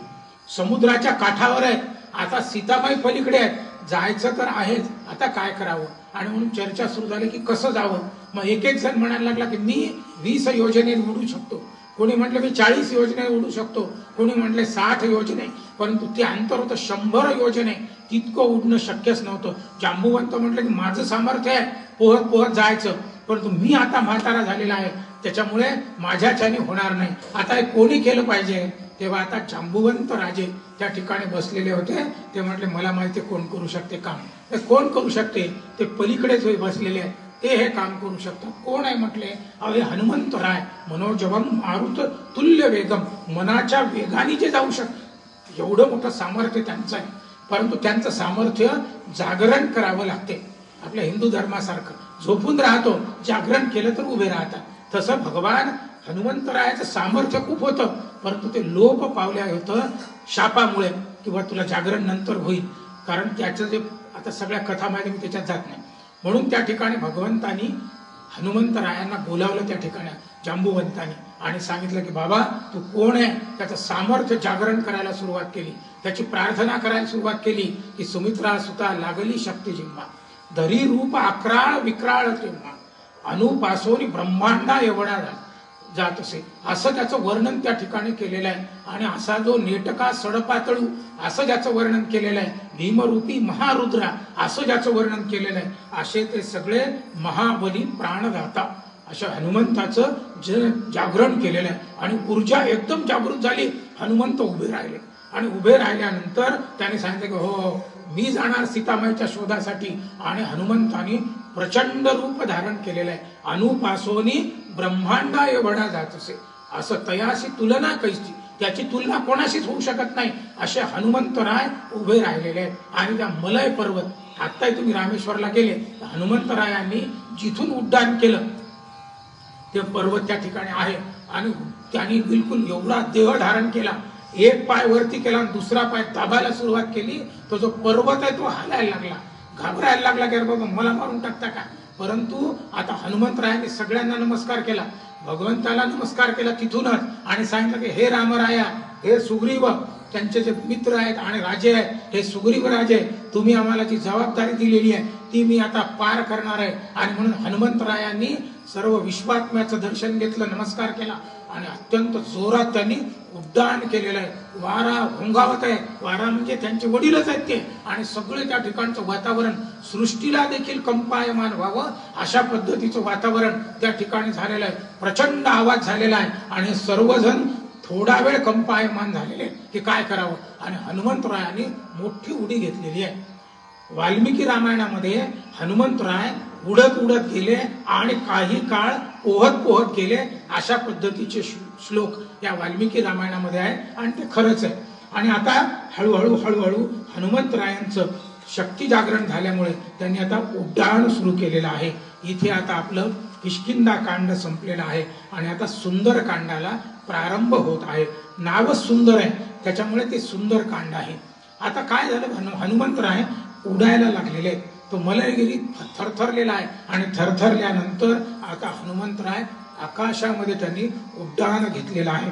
समुद्राच्या काठावर आहेत, आता सीताबाई पलीकडे आहेत, जायचं तर आहेच, आता काय करावं. आणि म्हणून चर्चा सुरू झाली की कसं जावं. मग एक जण म्हणायला लागला की मी 20 योजने उडू शकतो, कोणी म्हटलं मी 40 योजने उडू शकतो, कोणी म्हटले 60 योजने. परंतु ते अंतर होतं 100 योजने, तितकं उडणं शक्यच नव्हतं. जांबुवंत म्हटलं की माझं सामर्थ्य आहे पोहत पोहत जायचं, परंतु मी आता म्हातारा झालेला आहे, त्याच्यामुळे माझ्याच्याने होणार नाही. आता हे कोणी केलं पाहिजे. तेव्हा आता जांबुवंत राजे त्या ठिकाणी बसलेले होते. ते म्हटले मला माहिती कोण करू शकते काम. ते कोण करू शकते, ते पलीकडेच बसलेले आहेत, ते हे काम करू शकतात. कोण आहे म्हटले, अवे हनुमंतराय, मनोजवम मारुत तुल्य वेगम, मनाच्या वेगाने जे जाऊ शकतात, एवढं मोठं सामर्थ्य त्यांचं आहे. परंतु त्यांचं सामर्थ्य जागरण करावं लागते. आपल्या हिंदू धर्मासारखं झोपून राहतो, जागरण केलं तर उभे राहतात. तसं भगवान हनुमंतरायाचं सामर्थ्य खूप होतं, परंतु ते लोप पावल्या होतं शापामुळे, किंवा तुला जागरण नंतर होईल. कारण त्याचं जे आता सगळ्या कथा माहिती मी त्याच्यात जात नाही. म्हणून त्या ठिकाणी भगवंतानी हनुमंतरायांना बोलावलं त्या ठिकाणी जांबुवंतानी आणि सांगितलं की बाबा तू कोण आहे. त्याचं सामर्थ्य जागरण करायला सुरुवात केली, त्याची प्रार्थना करायला सुरुवात केली की सुमित्रा सुता लागली शक्ती जिम्मा, धरी रूप अक्राळ विक्राळ तेव्हा अनुपासोनी ब्रह्मांडा एवढा झाला. जात असे, असं त्याचं वर्णन त्या ठिकाणी केलेलं आहे. आणि असा जो नेटका सडपातळू असं ज्याचं वर्णन केलेलं आहे, भीमरूपी महारुद्रा असं ज्याचं वर्णन केलेलं आहे, असे ते सगळे महाबली प्राणदाता अशा हनुमंताचं जागरण केलेलं आहे. आणि ऊर्जा एकदम जागृत झाली. हनुमंत उभे राहिले आणि उभे राहिल्यानंतर त्याने सांगितलं की हो, मी जाणार सीतामाईच्या शोधासाठी. आणि हनुमंतानी प्रचंड रूप धारण केलेलं आहे. अनुपासोनी ब्रह्मांडाय वडा जात असे, असं तयाशी तुलना कैसी, त्याची तुलना कोणाशीच होऊ शकत नाही असे हनुमंतराय उभे राहिलेले आहेत. आणि त्या मलय पर्वत, आत्ताही तुम्ही रामेश्वरला गेले, हनुमंतरायांनी जिथून उड्डाण केलं ते पर्वत त्या ठिकाणी आहे. आणि त्यांनी बिलकुल एवढा देह धारण केला, एक पाय वरती केला आणि दुसरा पाय दाबायला सुरुवात केली, तो जो पर्वत आहे तो हालायला लागला, घाबरायला लागला की बाबा मला मारून टाकता का. परंतु आता हनुमंतरायांनी सगळ्यांना नमस्कार केला, भगवंताला नमस्कार केला तिथूनच, आणि सांगितलं की हे रामराया, हे सुग्रीव, त्यांचे जे मित्र आहेत आणि राजे आहेत, हे सुग्रीव राजे, तुम्ही आम्हाला जी जबाबदारी दिलेली आहे ती मी आता पार करणार आहे. आणि म्हणून हनुमंतरायांनी सर्व विश्वात्म्याचं दर्शन घेतलं, नमस्कार केला आणि अत्यंत जोरात त्यांनी उड्डाण केलेलं आहे. वारा घोंगावत आहे, वारा म्हणजे त्यांचे वडीलच आहेत ते, आणि सगळे त्या ठिकाणचं वातावरण सृष्टीला देखील कंपायमान व्हावं अशा पद्धतीचं वातावरण त्या ठिकाणी झालेलं आहे. प्रचंड आवाज झालेला आहे आणि सर्वजण थोडा वेळ कंपायमान झालेले की काय करावं. आणि हनुमंतरायांनी मोठी उडी घेतलेली आहे. वाल्मिकी रामायणामध्ये हनुमंतराय उडत उडत गेले आणि काही काळ पोहत पोहत गेले अशा पद्धतीचे श्लोक या वाल्मिकी रामायणामध्ये आहे आणि ते खरंच आहे. आणि आता हळूहळू हळूहळू हनुमंतरायांचं शक्ती जागरण झाल्यामुळे त्यांनी आता उड्डाण सुरू केलेलं आहे. इथे आता आपलं किष्किंधा कांड संपलेलं आहे आणि आता सुंदर कांडाला प्रारंभ होत आहे. नावच सुंदर आहे त्याच्यामुळे ते सुंदर कांड आहे. आता काय झालं, हनुमंतराय उडायला लागलेले, तो मलयगिरी थरथरलेला आहे आणि थरथरल्यानंतर आता हनुमंतराय आकाशामध्ये त्यांनी उड्डाण घेतलेलं आहे.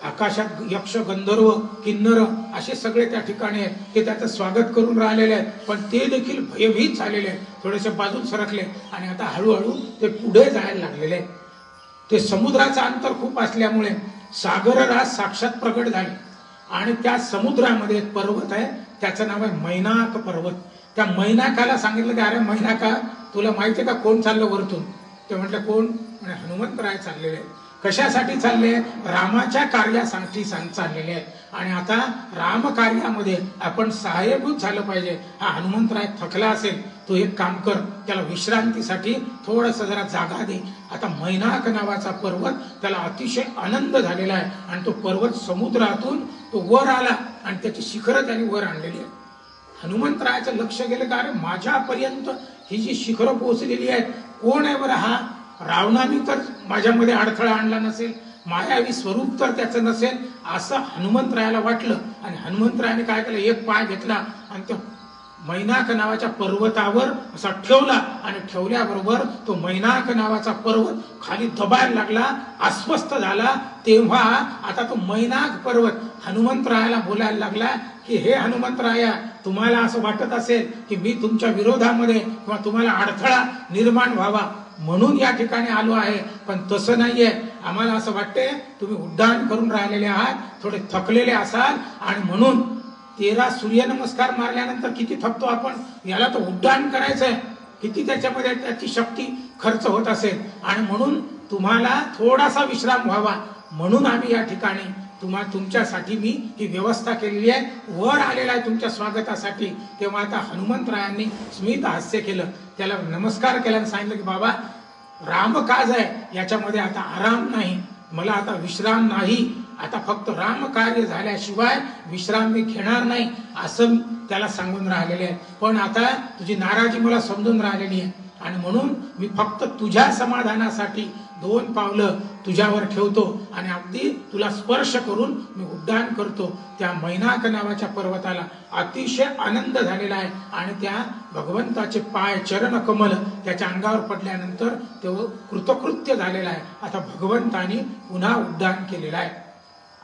आकाशात यक्ष, गंधर्व, किन्नर असे सगळे त्या ठिकाणी आहेत, ते त्याचं स्वागत करून राहिलेले आहेत, पण ते देखील भयभीत झालेले आहेत, थोडेसे बाजूला सरकले आणि आता हळूहळू ते पुढे जायला लागलेले. ते समुद्राचं अंतर खूप असल्यामुळे सागरराज साक्षात प्रकट झाले आणि त्या समुद्रामध्ये एक पर्वत आहे, त्याचं नाव आहे मैनाक पर्वत. त्या मैनाकाला सांगितलं की अरे मैनाका, तुला माहिती आहे का कोण चाललं वरतून. ते म्हटलं कोण, म्हणजे हनुमंतराय चाललेले. कशासाठी चालले, रामाच्या कार्यासाठी चाललेले आहेत. आणि आता राम कार्यामध्ये आपण सहाय्यभूत झालं पाहिजे. हा हनुमंतराय थकला असेल, तो एक काम कर, त्याला विश्रांतीसाठी थोडस जरा जागा दे. आता मैनाक नावाचा पर्वत, त्याला अतिशय आनंद झालेला आहे आणि तो पर्वत समुद्रातून तो वर आला आणि त्याची शिखरं त्यांनी वर आणलेली आहे. हनुमंतरायाचं लक्ष गेलं का अरे माझ्यापर्यंत ही जी शिखरं पोहोचलेली आहेत, कोण आहे बरं हा. रावणाने तर माझ्यामध्ये अडथळा आणला नसेल, मायावी स्वरूप तर त्याचं नसेल असं हनुमंतरायाला वाटलं. आणि हनुमंतरायाने काय केलं, एक पाय घेतला आणि त्या मैनाक नावाच्या पर्वतावर असा ठेवला आणि ठेवल्याबरोबर तो मैनाक नावाचा पर्वत खाली दबायला लागला, अस्वस्थ झाला. तेव्हा आता तो मैनाक पर्वत हनुमंतरायाला बोलायला लागला की हे हनुमंतराया, तुम्हाला असं वाटत असेल की मी तुमच्या विरोधामध्ये किंवा तुम्हाला अडथळा निर्माण व्हावा म्हणून या ठिकाणी आलो आहे, पण तसं नाहीये. आम्हाला असं वाटते तुम्ही उड्डाण करून राहिलेले आहात, थोडे थकलेले असाल आणि म्हणून 13 सूर्यनमस्कार मारल्यानंतर किती थकतो आपण, याला तर उड्डाण करायचंय, किती त्याच्यामध्ये त्याची शक्ती खर्च होत असेल आणि म्हणून तुम्हाला थोडासा विश्राम व्हावा म्हणून आम्ही या ठिकाणी तुमच्यासाठी मी ही व्यवस्था केलेली आहे, वर आलेला आहे तुमच्या स्वागतासाठी. तेव्हा आता हनुमंतरायांनी स्मित हास्य केलं, त्याला नमस्कार केला आणि सांगितलं की बाबा रामकाज आहे, याच्यामध्ये आता आराम नाही, मला आता विश्राम नाही, आता फक्त रामकार्य झाल्याशिवाय विश्राम मी घेणार नाही असं त्याला सांगून राहिलेले आहे. पण आता तुझी नाराजी मला समजून राहिलेली आहे आणि म्हणून मी फक्त तुझ्या समाधानासाठी 2 पावलं तुझ्यावर ठेवतो आणि अगदी तुला स्पर्श करून मी उड्डाण करतो. त्या मैनाक नावाच्या पर्वताला अतिशय आनंद झालेला आहे आणि त्या भगवंताचे पाय चरण कमल त्याच्या अंगावर पडल्यानंतर तो कृतकृत्य झालेला आहे. आता भगवंतानी पुन्हा उड्डाण केलेलं आहे.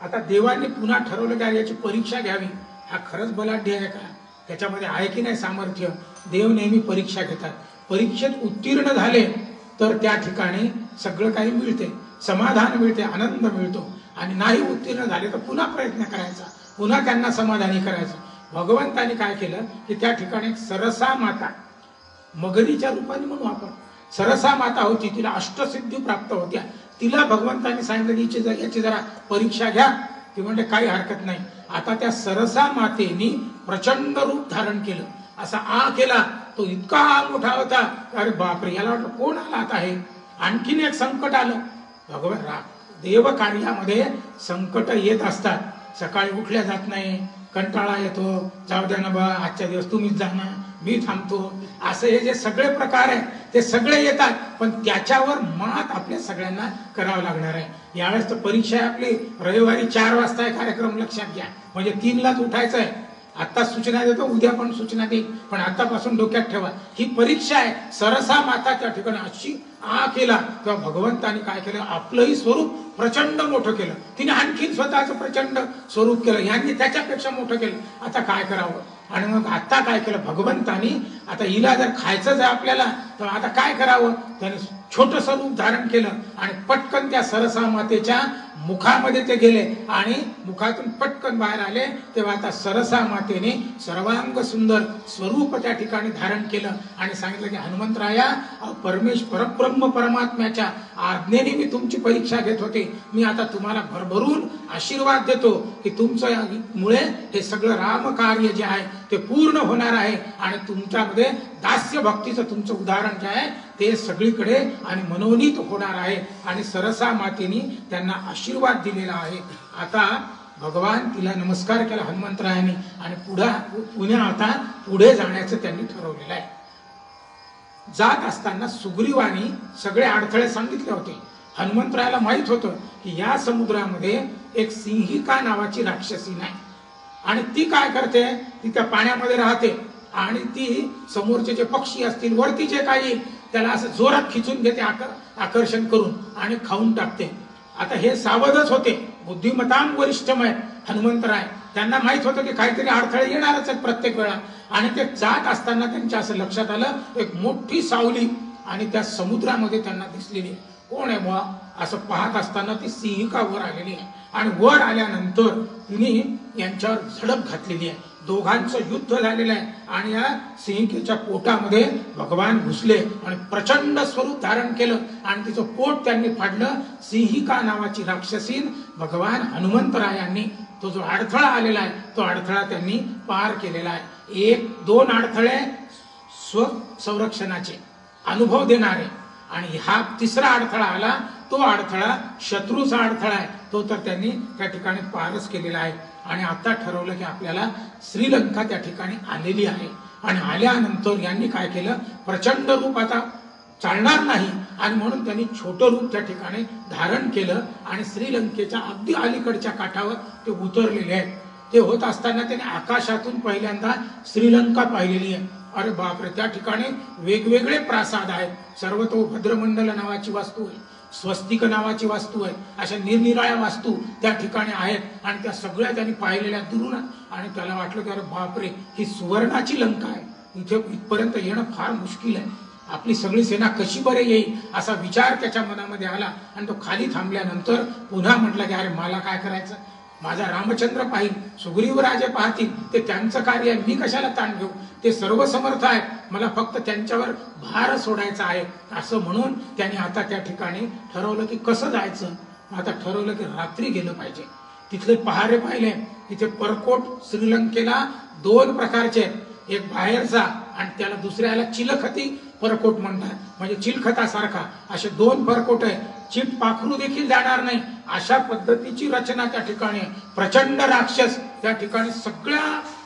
आता देवांनी पुन्हा ठरवलं की याची परीक्षा घ्यावी, हा खरंच बलाढ्य आहे का, त्याच्यामध्ये आहे की नाही सामर्थ्य. देव नेहमी परीक्षा घेतात, परीक्षेत उत्तीर्ण झाले तर त्या ठिकाणी सगळं काही मिळते, समाधान मिळते, आनंद मिळतो. आणि नाही उत्तीर्ण झाले तर पुन्हा प्रयत्न करायचा, पुन्हा त्यांना समाधानी करायचं. भगवंतानी काय केलं की त्या ठिकाणी एक सरसा माता, मगरीच्या रूपाने म्हणू आपण, सरसा माता होती, तिला अष्टसिद्धी प्राप्त होत्या. तिला भगवंतांनी सांगितलं याची जरा परीक्षा घ्या. ती म्हणते काही हरकत नाही. आता त्या सरसा मातेनी प्रचंड रूप धारण केलं, असा आ केला. तो इतका मोठा होता, अरे बापरे, याला वाटलं कोण आला आता हे. आणखीन एक संकट आलं. भगवान देव कार्यामध्ये संकट येत असतात. सकाळी उठल्या जात नाही, कंटाळा येतो, जाऊ द्या ना बा, आजच्या दिवस तुम्हीच जा ना, मी थांबतो, असं हे जे सगळे प्रकार आहे ते सगळे येतात. पण त्याच्यावर मात आपल्या सगळ्यांना करावं लागणार आहे. यावेळेस तर परीक्षा आहे आपली, रविवारी 4 वाजता आहे कार्यक्रम, लक्षात घ्या. म्हणजे 3लाच उठायचं आहे. आता सूचना देतो, उद्या पण सूचना देईल, पण आतापासून डोक्यात ठेवा ही परीक्षा आहे. सरसा माता त्या ठिकाणी अशी आ केला तेव्हा भगवंतानी काय केलं, आपलंही स्वरूप प्रचंड मोठं केलं. तिने आणखीन स्वतःचं प्रचंड स्वरूप केलं, यांनी त्याच्यापेक्षा मोठं केलं. आता काय करावं. आणि मग आता काय केलं भगवंतानी, आता हिला जर खायचंच आहे आपल्याला तर आता काय करावं. त्याने छोटं रूप धारण केलं आणि पटकन त्या सरसा मातेच्या मुखामध्ये ते गेले आणि मुखातून पटकन बाहेर आले. तेव्हा आता सरसा मातेने सर्वांग सुंदर स्वरूप त्या ठिकाणी धारण केलं आणि सांगितलं की हनुमंतराया, परब्रह्म परमात्म्याच्या आज्ञेने मी तुमची परीक्षा घेत होते. मी आता तुम्हाला भरभरून आशीर्वाद देतो की तुमच्या मुळे हे सगळं रामकार्य जे आहे ते पूर्ण होणार आहे आणि तुमच्यामध्ये दास्य भक्तीचं तुमचं उदाहरण जे आहे ते सगळीकडे आणि मनोनीत होणार आहे. आणि सरसा मातेनी त्यांना आशीर्वाद दिलेला आहे. आता भगवान तिला नमस्कार केला हनुमंतरायांनी आणि पुन्हा आता पुढे जाण्याचं त्यांनी ठरवलेलं आहे. जात असताना सुग्रीवानी सगळे अडथळे सांगितले होते. हनुमंतरायाला माहित होतं की या समुद्रामध्ये एक सिंहिका नावाची राक्षसी नाही आणि ती काय करते, ती त्या पाण्यामध्ये राहते आणि ती समोरचे जे पक्षी असतील वरती जे काही त्याला असं जोरात खिचून घेते आकर्षण करून आणि खाऊन टाकते. आता हे सावधच होते, बुद्धिमताम वरिष्ठमय हनुमंतराय. त्यांना माहित होतं की काहीतरी अडथळे येणारच आहेत प्रत्येक वेळा. आणि ते जात असताना त्यांच्या असं लक्षात आलं, एक मोठी सावली आणि त्या समुद्रामध्ये त्यांना दिसलेली. कोण आहे बुवा असं पाहत असताना ती सिंहिका वर आलेली आहे आणि वर आल्यानंतर तिने यांच्यावर झडप घातलेली आहे. दोघांचं युद्ध झालेलं आहे आणि या सिंहिकेच्या पोटामध्ये भगवान घुसले आणि प्रचंड स्वरूप धारण केलं आणि तिचं पोट त्यांनी फाडलं. सिंहिका नावाची राक्षसीन भगवान हनुमंतरायांनी तो जो अडथळा आलेला आहे तो अडथळा त्यांनी पार केलेला आहे. 1-2 अडथळे स्वसंरक्षणाचे अनुभव देणारे आणि हा 3रा अडथळा आला, तो अडथळा शत्रूचा अडथळा आहे, तो तर त्यांनी त्या ठिकाणी पारच केलेला आहे. आणि आता ठरवलं की आपल्याला श्रीलंका त्या ठिकाणी आलेली आहे. आणि आल्यानंतर यांनी काय केलं, प्रचंड रूप आता चालणार नाही आणि म्हणून त्यांनी छोटं रूप त्या ठिकाणी धारण केलं आणि श्रीलंकेच्या अगदी अलीकडच्या काठावर ते उतरलेले आहेत. ते होत असताना त्यांनी आकाशातून पहिल्यांदा श्रीलंका पाहिलेली आहे. अरे बापरे, त्या ठिकाणी वेगवेगळे प्रासाद आहेत. सर्वतो भद्रमंडल नावाची वास्तू आहे, स्वस्तिक नावाची वास्तू आहे, अशा निरनिराळ्या वास्तू त्या ठिकाणी आहेत आणि त्या सगळ्या त्यांनी पाहिलेल्या दुरून. आणि त्याला वाटलं की अरे बापरे, ही सुवर्णाची लंका आहे, इथे इथपर्यंत येणं फार मुश्किल आहे, आपली सगळी सेना कशी बरे येईल असा विचार त्याच्या मनामध्ये आला. आणि तो खाली थांबल्यानंतर पुन्हा म्हटलं की अरे मला काय करायचं, माझा रामचंद्र पाहिल, सुग्रीव राजे पाहतील, ते त्यांचं कार्य आहे, मी कशाला ताण घेऊ, ते सर्व समर्थ आहेत, मला फक्त त्यांच्यावर भार सोडायचा आहे. असं म्हणून त्यांनी आता त्या ठिकाणी ठरवलं की कसं जायचं. आता ठरवलं की रात्री गेलं पाहिजे. तिथले पहारे पाहिले, तिथे परकोट श्रीलंकेला 2 प्रकारचे, एक बाहेरचा आणि त्याला दुसऱ्याला चिलखती परकोट म्हणतात, म्हणजे चिलखतासारखा असे 2 परकोट आहे. चिट पाखरू देखील जाणार नाही अशा पद्धतीची रचना त्या ठिकाणी. प्रचंड राक्षस त्या ठिकाणी सगळ्या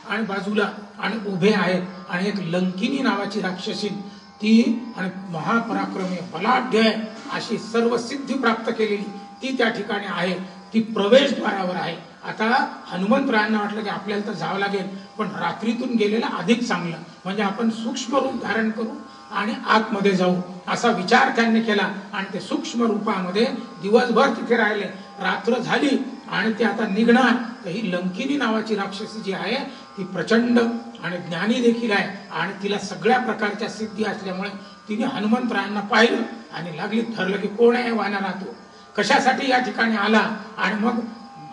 आणि बाजूला आणि उभे आहेत. आणि एक लंकिनी नावाची राक्षसी, ती आणि महापराक्रमी बलाढ्य अशी सर्व सिद्धी प्राप्त केलेली ती त्या ठिकाणी आहे. ती प्रवेशद्वारावर आहे. आता हनुमंतरायांना वाटलं की आपल्याला तर जावं लागेल, पण रात्रीतून गेलेलं अधिक चांगलं, म्हणजे आपण सूक्ष्म रूप धारण करू आणि आतमध्ये जाऊ असा विचार त्यांनी केला. आणि ते सूक्ष्म रूपामध्ये दिवसभर तिथे राहिले. रात्र झाली आणि ते आता निघणार. तर ही लंकिनी नावाची राक्षसी जी आहे ती प्रचंड आणि ज्ञानी देखील आहे आणि तिला सगळ्या प्रकारच्या सिद्धी असल्यामुळे तिने हनुमंतरायांना पाहिलं आणि लागली ठरलं की कोण आहे वानरा तो, कशासाठी या ठिकाणी आला. आणि मग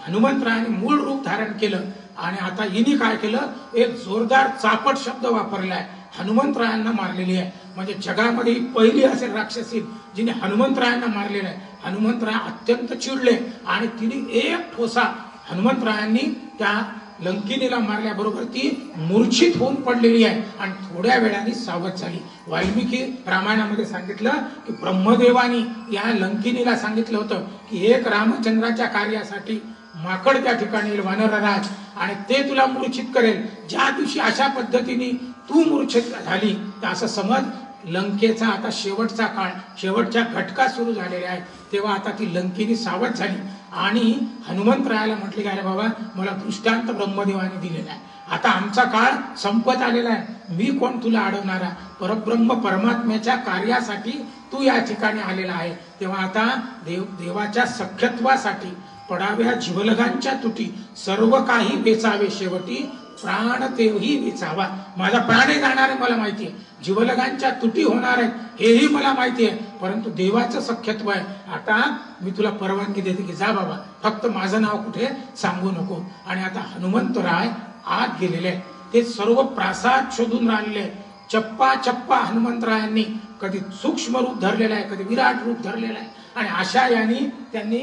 हनुमंतरायाने मूळ रूप धारण केलं आणि आता हिने काय केलं, एक जोरदार चापट शब्द वापरलाय, हनुमंतरायांना मारलेली आहे. म्हणजे जगामध्ये ही पहिली असेल राक्षसी जिने हनुमंतरायांना मारलेलं आहे. हनुमंतराय अत्यंत चिडले आणि तिने एक ठोसा हनुमंतरायांनी त्या लंकिनीला मारल्याबरोबर ती मूर्छित होऊन पडलेली आहे आणि थोड्या वेळाने सावध झाली. वाल्मिकी रामायणामध्ये सांगितलं की ब्रह्मदेवानी या लंकिनीला सांगितलं होतं की एक रामचंद्राच्या कार्यासाठी माकड त्या ठिकाणी येईल, वानरराज, आणि ते तुला मूर्छित करेल. ज्या दिवशी अशा पद्धतीने तू मूर्छित झाली तर असं समज लंकेचा आता शेवटचा काळ, शेवटच्या घटका सुरू झालेल्या आहेत. तेव्हा आता ती लंकिनी सावध झाली आणि हनुमंतरायाला म्हटले की अरे बाबा, मला दृष्टांत ब्रह्मदेवाने दिलेला आहे, आता आमचा काळ संपत आलेला आहे, मी कोण तुला अडवणारा, परब्रह्म परमात्म्याच्या कार्यासाठी तू या ठिकाणी आलेला आहे. तेव्हा आता देवाच्या सख्यत्वासाठी पडाव्या जीवलगांच्या तुटी, सर्व काही वेचावे शेवटी, प्राण तेही वेचावा. माझा प्राणही जाणार आहे मला माहिती आहे, जीवलगांच्या तुटी होणार आहेत हेही मला माहिती आहे, परंतु देवाचं सख्यत्व आहे. आता मी तुला परवानगी देते की जा बाबा, फक्त माझं नाव कुठे सांगू नको. आणि आता हनुमंतराय आत गेलेले, ते सर्व प्रासाद शोधून राहिलेले. चप्पा चप्पा हनुमंतरायांनी कधी सूक्ष्म रूप धरलेलं आहे, कधी विराट रूप धरलेलं आहे. आणि अशा यांनी त्यांनी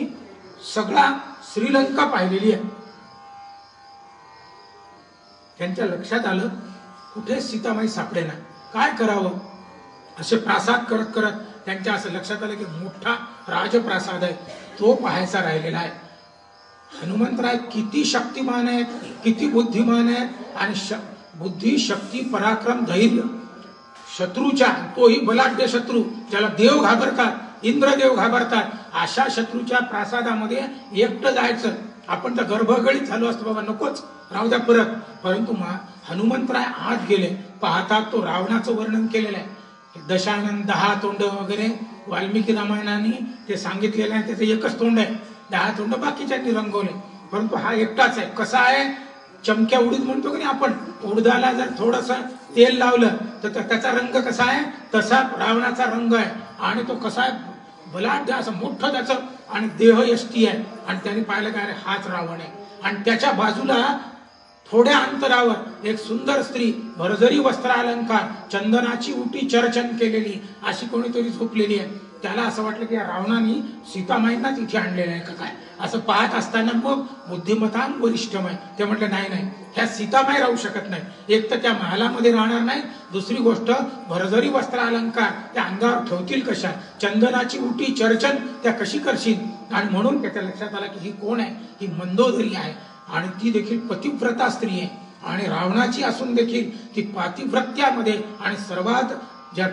सगळा श्रीलंका पाहिलेली आहे. त्यांच्या लक्षात आलं कुठे सीतामाई सापडेना, काय करावं. असे प्रासाद करत करत त्यांच्या असं लक्षात आलं की मोठा राजप्रासाद आहे, तो पाहायचा राहिलेला आहे. हनुमंतराय किती शक्तिमान आहेत, किती बुद्धिमान आहेत, आणि बुद्धी, शक्ती, पराक्रम, धैर्य, शत्रूच्या, तोही बलाढ्य शत्रू ज्याला देव घाबरतात, इंद्रदेव घाबरतात, अशा शत्रूच्या प्रासादामध्ये एकटं जायचं. आपण तर गर्भगळीत झालो असतो, बाबा नकोच, राहू द्या परत. परंतु हनुमंतराय आत गेले. पाहतात तो रावणाचं वर्णन केलेलं आहे, दशानन, 10 तोंड वगैरे वाल्मिकी रामायणाने ते सांगितलेलं आहे. त्याचं एकच तोंड आहे, 10 तोंड बाकीच्यांनी रंगवले, परंतु हा एकटाच आहे. कसा आहे, चमक्या उडीद म्हणतो की नाही आपण, उडदाला जर थोडस तेल लावलं तर त्याचा रंग कसा आहे, तसा रावणाचा रंग आहे. आणि तो कसा आहे, बलाढ्य असं मोठं त्याचं, आणि देह यष्टी आहे. आणि त्याने पाहिलं काय, हाच रावण आहे. आणि त्याच्या बाजूला थोड्या अंतरावर एक सुंदर स्त्री, भरजरी वस्त्रालंकार, चंदनाची उटी चर्चन केलेली, अशी कोणीतरी झोपलेली आहे. त्याला असं वाटलं की या रावणाने सीतामाईंनाच इथे आणलेलं आहे का काय. असं पाहत असताना मग बुद्धिमतान वरिष्ठमय ते म्हटलं नाही नाही, ह्या सीतामाई राहू शकत नाही. एक तर त्या महालामध्ये राहणार नाही, दुसरी गोष्ट भरजरी वस्त्रालंकार त्या अंगावर ठेवतील कशा, चंदनाची उटी चर्चन त्या कशी करशील. आणि म्हणून त्याच्या लक्षात आलं की ही कोण आहे, ही मंदोदरी आहे, आणि ती देखील पतिव्रता स्त्री आहे. आणि रावणाची असून देखील ती पातिव्रत्यामध्ये, आणि सर्वात ज्या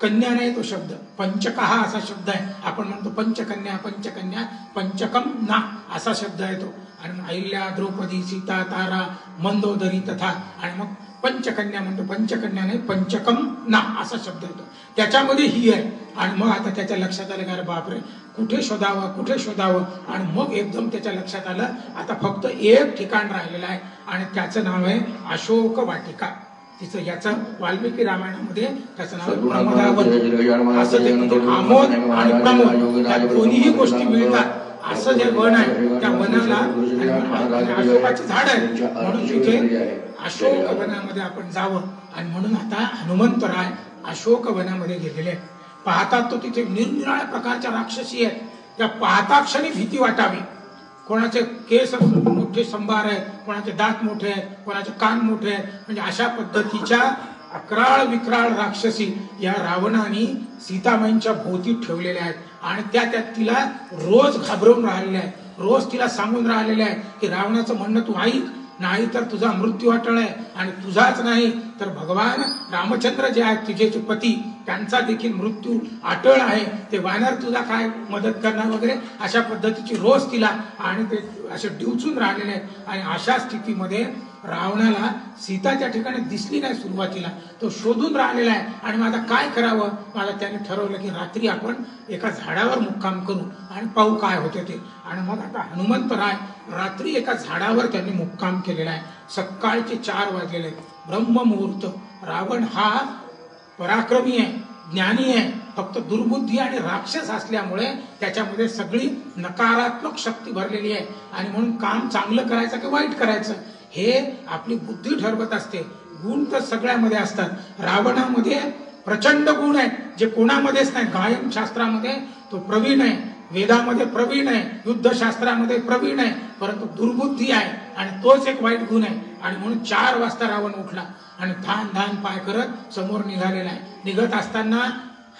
कन्या नाही तो शब्द पंचकहा असा शब्द आहे. आपण म्हणतो पंचकन्या पंचकन्या, पंचकम ना असा शब्द आहे तो. आणि अहिल्या, द्रौपदी, सीता, तारा, मंदोदरी तथा, आणि मग पंचकन्या म्हणतो, पंचकन्या नाही पंचकम ना असा शब्द येतो, त्याच्यामध्ये ही आहे. आणि मग आता त्याच्या लक्षात आलं का बापरे, कुठे शोधावं कुठे शोधावं. आणि मग एकदम त्याच्या लक्षात आलं आता फक्त एक ठिकाण राहिलेलं आहे, आणि त्याचं नाव आहे अशोक वाटिका. तिचं याचं वाल्मिकी रामायणामध्ये त्याचं नाव प्रमोदावन. असं ते आमोद आणि प्रमोद त्या दोन्ही गोष्टी मिळतात. असं जे वन आहे त्या वनाला अशोकाची झाड आहे, म्हणून तिथे अशोक वनामध्ये आपण जावं. आणि म्हणून आता हनुमंतराय अशोक वनामध्ये गेलेले. पाहतात तो तिथे निरनिराळ्या प्रकारच्या राक्षसी आहेत. त्या पाहता क्षणी भीती वाटावी. कोणाचे केस मोठे संभार आहेत, कोणाचे दात मोठे आहेत, कोणाचे कान मोठे आहेत. म्हणजे अशा पद्धतीच्या अकराळ विक्राळ राक्षसी या रावणाने सीतामाईंच्या भोवती ठेवलेल्या आहेत. आणि त्या तिला रोज घाबरवून राहिलेल्या आहेत, रोज तिला सांगून राहिलेल्या आहेत की रावणाचं म्हणणं तू ऐक, नाही तर तुझा मृत्यू अटळ आहे. आणि तुझाच नाही तर भगवान रामचंद्र जे आहेत तुझे पती, त्यांचा देखील मृत्यू अटळ आहे. ते वानर तुझा काय मदत करणार वगैरे अशा पद्धतीची रोज तिला, आणि ते असे डिवचून राहिलेले आहेत. आणि अशा स्थितीमध्ये रावणाला सीता त्या ठिकाणी दिसली नाही सुरुवातीला, तो शोधून राहिलेला आहे. आणि माझा काय करावं, माझा त्याने ठरवलं की रात्री आपण एका झाडावर मुक्काम करू आणि पाहू काय होते ते. आणि मग आता हनुमंतराय रात्री एका झाडावर त्यांनी मुक्काम केलेला आहे. सकाळचे 4 वाजलेले आहेत, ब्रह्ममुहूर्त. रावण हा पराक्रमी आहे, ज्ञानी आहे, फक्त दुर्बुद्धी आणि राक्षस असल्यामुळे त्याच्यामध्ये सगळी नकारात्मक शक्ती भरलेली आहे आणि म्हणून काम चांगलं करायचं की वाईट करायचं हे आपली बुद्धी ठरवत असते. गुण तर सगळ्यामध्ये असतात. रावणामध्ये प्रचंड गुण आहेत जे कोणामध्येच नाही. गायन शास्त्रामध्ये तो प्रवीण आहे, वेदामध्ये प्रवीण आहे, युद्धशास्त्रामध्ये प्रवीण आहे, परंतु दुर्बुद्धी आहे आणि तोच एक वाईट गुण आहे. आणि म्हणून 4 वाजता रावण उठला आणि धान धान पाय करत समोर निघालेला आहे. निघत असताना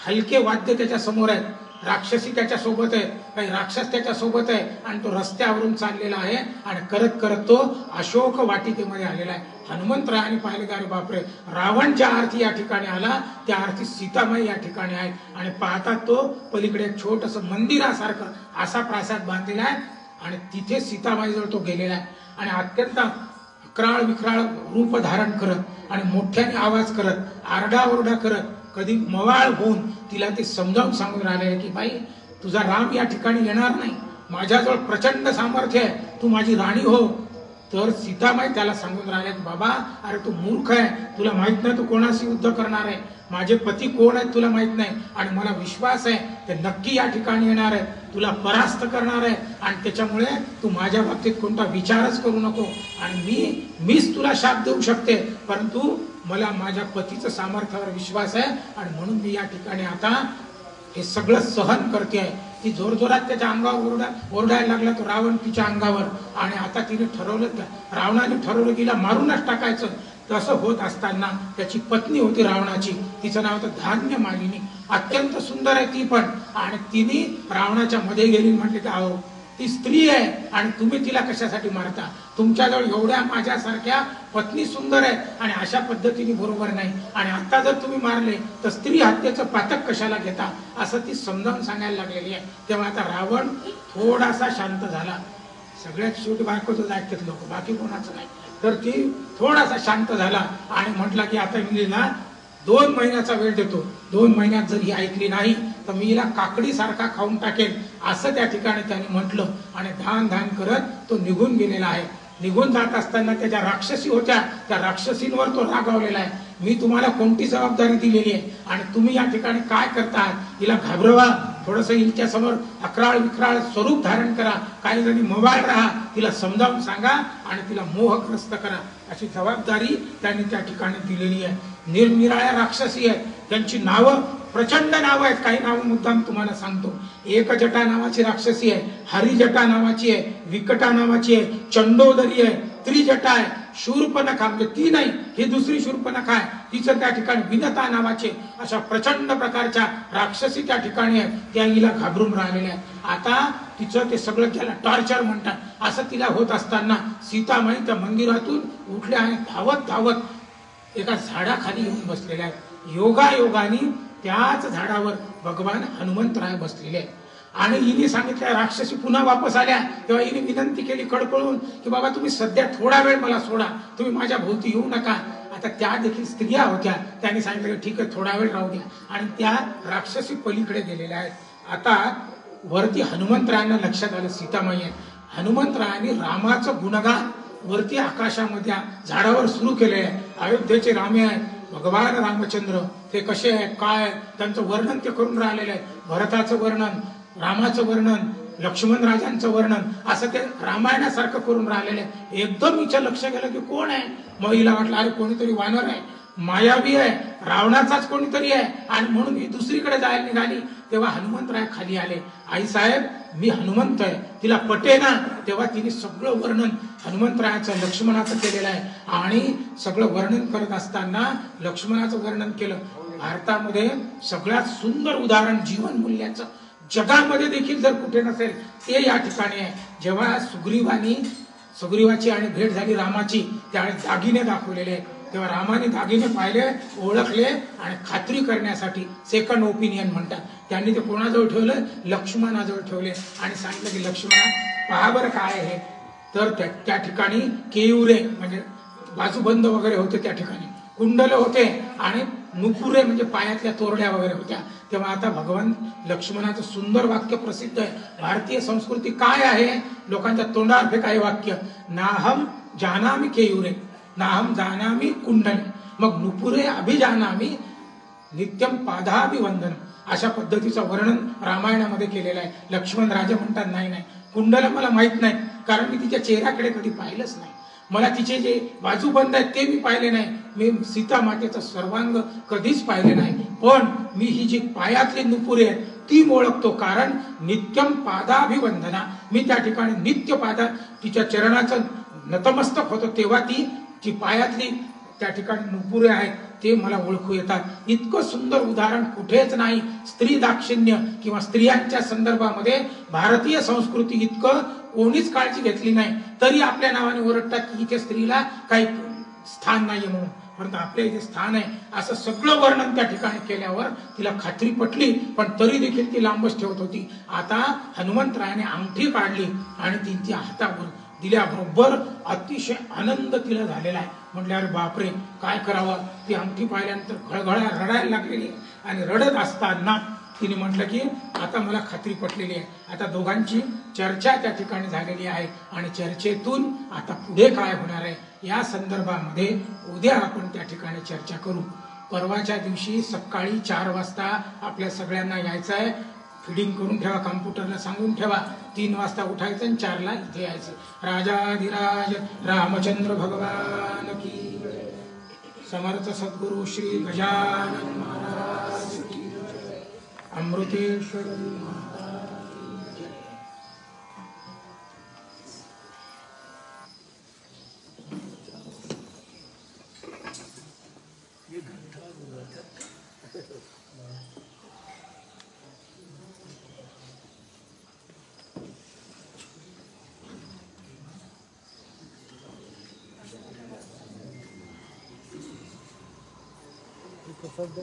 हलके वाद्य त्याच्या समोर आहेत, राक्षसी त्याच्या सोबत आहेत, काही राक्षस त्याच्या सोबत आहे आणि तो रस्त्यावरून चाललेला आहे आणि करत करत तो अशोक वाटिकेमध्ये आलेला आहे. हनुमंतरायाने पाहिले का, अरे बापरे, रावण ज्या अर्थी या ठिकाणी आला त्या अर्थी सीतामाई या ठिकाणी आहे. आणि पाहता तो पलीकडे एक छोटस मंदिरासारखं असा प्रासाद बांधलेला आहे आणि तिथे सीतामाई जवळ तो गेलेला आहे. आणि अत्यंत अक्राळ विक्राळ रूप धारण करत आणि मोठ्याने आवाज करत, आरडाओरडा करत, कधी मवाळ होऊन तिला ते समजावून सांगून राहिले की बाई, तुझा राम या ठिकाणी येणार नाही, माझ्याजवळ प्रचंड सामर्थ्य आहे, तू माझी राणी हो. तर सीतामाई त्याला सांगून राहिले की बाबा, अरे तू मूर्ख आहे, तुला माहित नाही तू कोणाशी युद्ध करणार आहे, माझे पती कोण आहेत तुला माहित नाही आणि मला विश्वास आहे ते नक्की या ठिकाणी येणार आहे, तुला परास्त करणार आहे आणि त्याच्यामुळे तू माझ्या बाबतीत कोणता विचारच करू नको. आणि मीच तुला शाप देऊ शकते, परंतु मला माझ्या पतीचं सामर्थ्यावर विश्वास आहे आणि म्हणून मी या ठिकाणी आता हे सगळं सहन करते आहे. ती जोरजोरात त्याच्या अंगावर ओरडायला लागला तो रावण तिच्या अंगावर. आणि आता तिने ठरवलं, रावणाने ठरवलं तिला मारूनच टाकायचं. तसं होत असताना त्याची पत्नी होती रावणाची, तिचं नाव होतं धान्य मालिनी, अत्यंत सुंदर आहे ती पण. आणि तिने रावणाच्या मध्ये गेली, म्हटले की अहो ती स्त्री आहे आणि तुम्ही तिला कशासाठी मारता, तुमच्याजवळ एवढ्या माझ्यासारख्या पत्नी सुंदर आहे आणि अशा पद्धतीने बरोबर नाही, आणि आता जर तुम्ही मारले तर स्त्री हत्येचं पातक कशाला घेता, असं ती समजावून सांगायला लागलेली आहे. तेव्हा आता रावण थोडासा शांत झाला. सगळ्यात शेवटी बायकोच ऐकतात लोक, बाकी कोणाचं नाही. तर ती थोडासा शांत झाला आणि म्हटला की आता मी ना 2 महिन्याचा वेळ देतो, 2 महिन्यात जर ही ऐकली नाही तर मी हिला काकडी सारखा खाऊन टाकेल, असं त्या ठिकाणी त्याने म्हटलं. आणि धान धान करत तो निघून गेलेला आहे. निघून जात असताना त्याच्या राक्षसी होत्या, त्या राक्षसींवर तो रागावलेला आहे. मी तुम्हाला कोणती जबाबदारी दिलेली आहे आणि तुम्ही या ठिकाणी काय करताय, हिला घाबरवा, थोडंसं हिच्या समोर अक्राळ विक्राळ स्वरूप धारण करा, काही जणी मोबाईल राहा, तिला समजावून सांगा आणि तिला मोहग्रस्त करा, अशी जबाबदारी त्यांनी त्या ठिकाणी दिलेली आहे. निरनिराळ्या राक्षसी आहेत, त्यांची नावं प्रचंड नावं आहेत. काही नावं मुद्दाम तुम्हाला सांगतो. एकजटा नावाची राक्षसी आहे, हरिजटा नावाची आहे, विकटा नावाची आहे, चंडोदरी आहे, त्रिजटा आहे, शूर्पणखा म्हणजे ती नाही, ही दुसरी शूर्पणखा आहे, तिचं त्या ठिकाणी विनता नावाचे, अशा प्रचंड प्रकारच्या राक्षसी त्या ठिकाणी आहेत. त्या हिला घाबरून राहिलेल्या आहेत. आता तिचं ते सगळं त्याला टॉर्चर म्हणतात. असं तिला होत असताना सीतामाई त्या मंदिरातून उठल्या आणि धावत धावत एका झाडाखाली येऊन बसलेल्या आहेत. योगायोगाने त्याच झाडावर भगवान हनुमंतराय बसलेले आहेत. आणि हिने सांगितलं, राक्षसी पुन्हा वापस आल्या तेव्हा हिने विनंती केली कडकडून की बाबा तुम्ही सध्या थोडा वेळ मला सोडा, तुम्ही माझ्या भोवती येऊ नका. आता त्या देखील स्त्रिया होत्या, त्यांनी सांगितलं की ठीक आहे थोडा वेळ राहू द्या, आणि त्या राक्षसी पलीकडे गेलेल्या आहेत. आता वरती हनुमंतरायांना लक्षात आलं सीतामाई आहे. हनुमंतरायांनी रामाचं गुणगान वरती आकाशामध्ये झाडावर सुरू केले आहे. अयोध्येचे रामे आहेत, भगवान रामचंद्र ते कसे आहेत काय त्यांचं वर्णन ते करून राहिलेलं आहे. भरताचं वर्णन, रामाचं वर्णन, लक्ष्मण राजांचं वर्णन, असं ते रामायणासारखं करून राहिलेलं आहे. एकदम हिचं लक्ष गेलं की कोण आहे. मग हिला वाटलं अरे कोणीतरी वानर आहे, मायावी आहे, रावणाचाच कोणीतरी आहे, आणि म्हणून ही दुसरीकडे जायला निघाली. तेव्हा हनुमंतराय खाली आले. आई साहेब मी हनुमंत आहे. तिला पटे ना, तेव्हा तिने सगळं वर्णन हनुमंतरायाचं लक्ष्मणाचं केलेलं आहे. आणि सगळं वर्णन करत असताना लक्ष्मणाचं वर्णन केलं. भारतामध्ये सगळ्यात सुंदर उदाहरण जीवन मूल्याचं जगामध्ये देखील जर कुठे नसेल ते या ठिकाणी आहे. जेव्हा सुग्रीवाची आणि भेट झाली रामाची, त्यावेळेस दागिने दाखवलेले आहेत. तेव्हा रामाने दागिने पाहिले, ओळखले आणि खात्री करण्यासाठी सेकंड ओपिनियन म्हणतात, त्यांनी ते कोणाजवळ ठेवलं, लक्ष्मणाजवळ ठेवले आणि सांगितलं की लक्ष्मणा पहा बरं काय आहे. तर त्या ठिकाणी केयुरे म्हणजे बाजूबंद वगैरे होते, त्या ठिकाणी कुंडल होते आणि नुपुरे म्हणजे पायातल्या तोरड्या वगैरे होत्या. तेव्हा आता भगवान लक्ष्मणाचं सुंदर वाक्य प्रसिद्ध आहे. भारतीय संस्कृती काय आहे, लोकांच्या तोंडावर फेकाय वाक्य, नाहम जानामी केयुरे नाहम जानामी कुंडले, मग नुपुरे अभिजानामी नित्यम पादाभिवंदन अशा पद्धतीचं वर्णन रामायणामध्ये केलेलं आहे. लक्ष्मण राजा म्हणतात नाही नाही, कुंडला मला माहित नाही, कारण मी तिच्या चेहऱ्याकडे कधी पाहिलंच नाही. मला तिचे जे बाजूबंद आहेत ते मी पाहिले नाही. मी सीता मातेचं सर्वांग कधीच पाहिले नाही. पण मी ही जी पायातली नुपुरे आहेत ती ओळखतो, कारण नित्यम पादाभिवंदना, मी त्या ठिकाणी नित्य पादा तिच्या चरणाचं नतमस्तक होतो, तेव्हा ती जी पायातली त्या ठिकाणी नुपुरे आहेत ते मला ओळखू येतात. इतकं सुंदर उदाहरण कुठेच नाही. स्त्री दाक्षिण्य किंवा स्त्रियांच्या संदर्भामध्ये भारतीय संस्कृती इतकं कोणीच काळजी घेतली नाही. तरी आपल्या नावाने ओरडतात की इथे स्त्रीला काही स्थान नाहीये म्हणून, परंतु आपल्या इथे स्थान आहे असं सगळं वर्णन त्या ठिकाणी केल्यावर तिला खात्री पटली, पण तरी देखील ती लांबच ठेवत होती. आता हनुमंतरायाने अंगठी काढली आणि तिच्या हातावर दिल्याबरोबर अतिशय आनंद तिला झालेला आहे. म्हटलं अरे बापरे, काय करावं. ती अंगठी पाहिल्यानंतर घळघळा रडायला लागलेली आहे आणि रडत असताना तिने म्हटलं की आता मला खात्री पटलेली आहे. आता दोघांची चर्चा त्या ठिकाणी झालेली आहे आणि चर्चेतून आता पुढे काय होणार आहे या संदर्भामध्ये उद्या आपण त्या ठिकाणी चर्चा करू. परवाच्या दिवशी सकाळी 4 वाजता आपल्या सगळ्यांना यायचं आहे. फिडिंग करून ठेवा, कॉम्प्युटरला सांगून ठेवा. 3 वाजता उठायचं आणि 4ला इथे यायचं. राजाधिराज रामचंद्र भगवान की समर्थ सद्गुरु श्री गजानन महाराज की अमृतेश्वर प्रसाद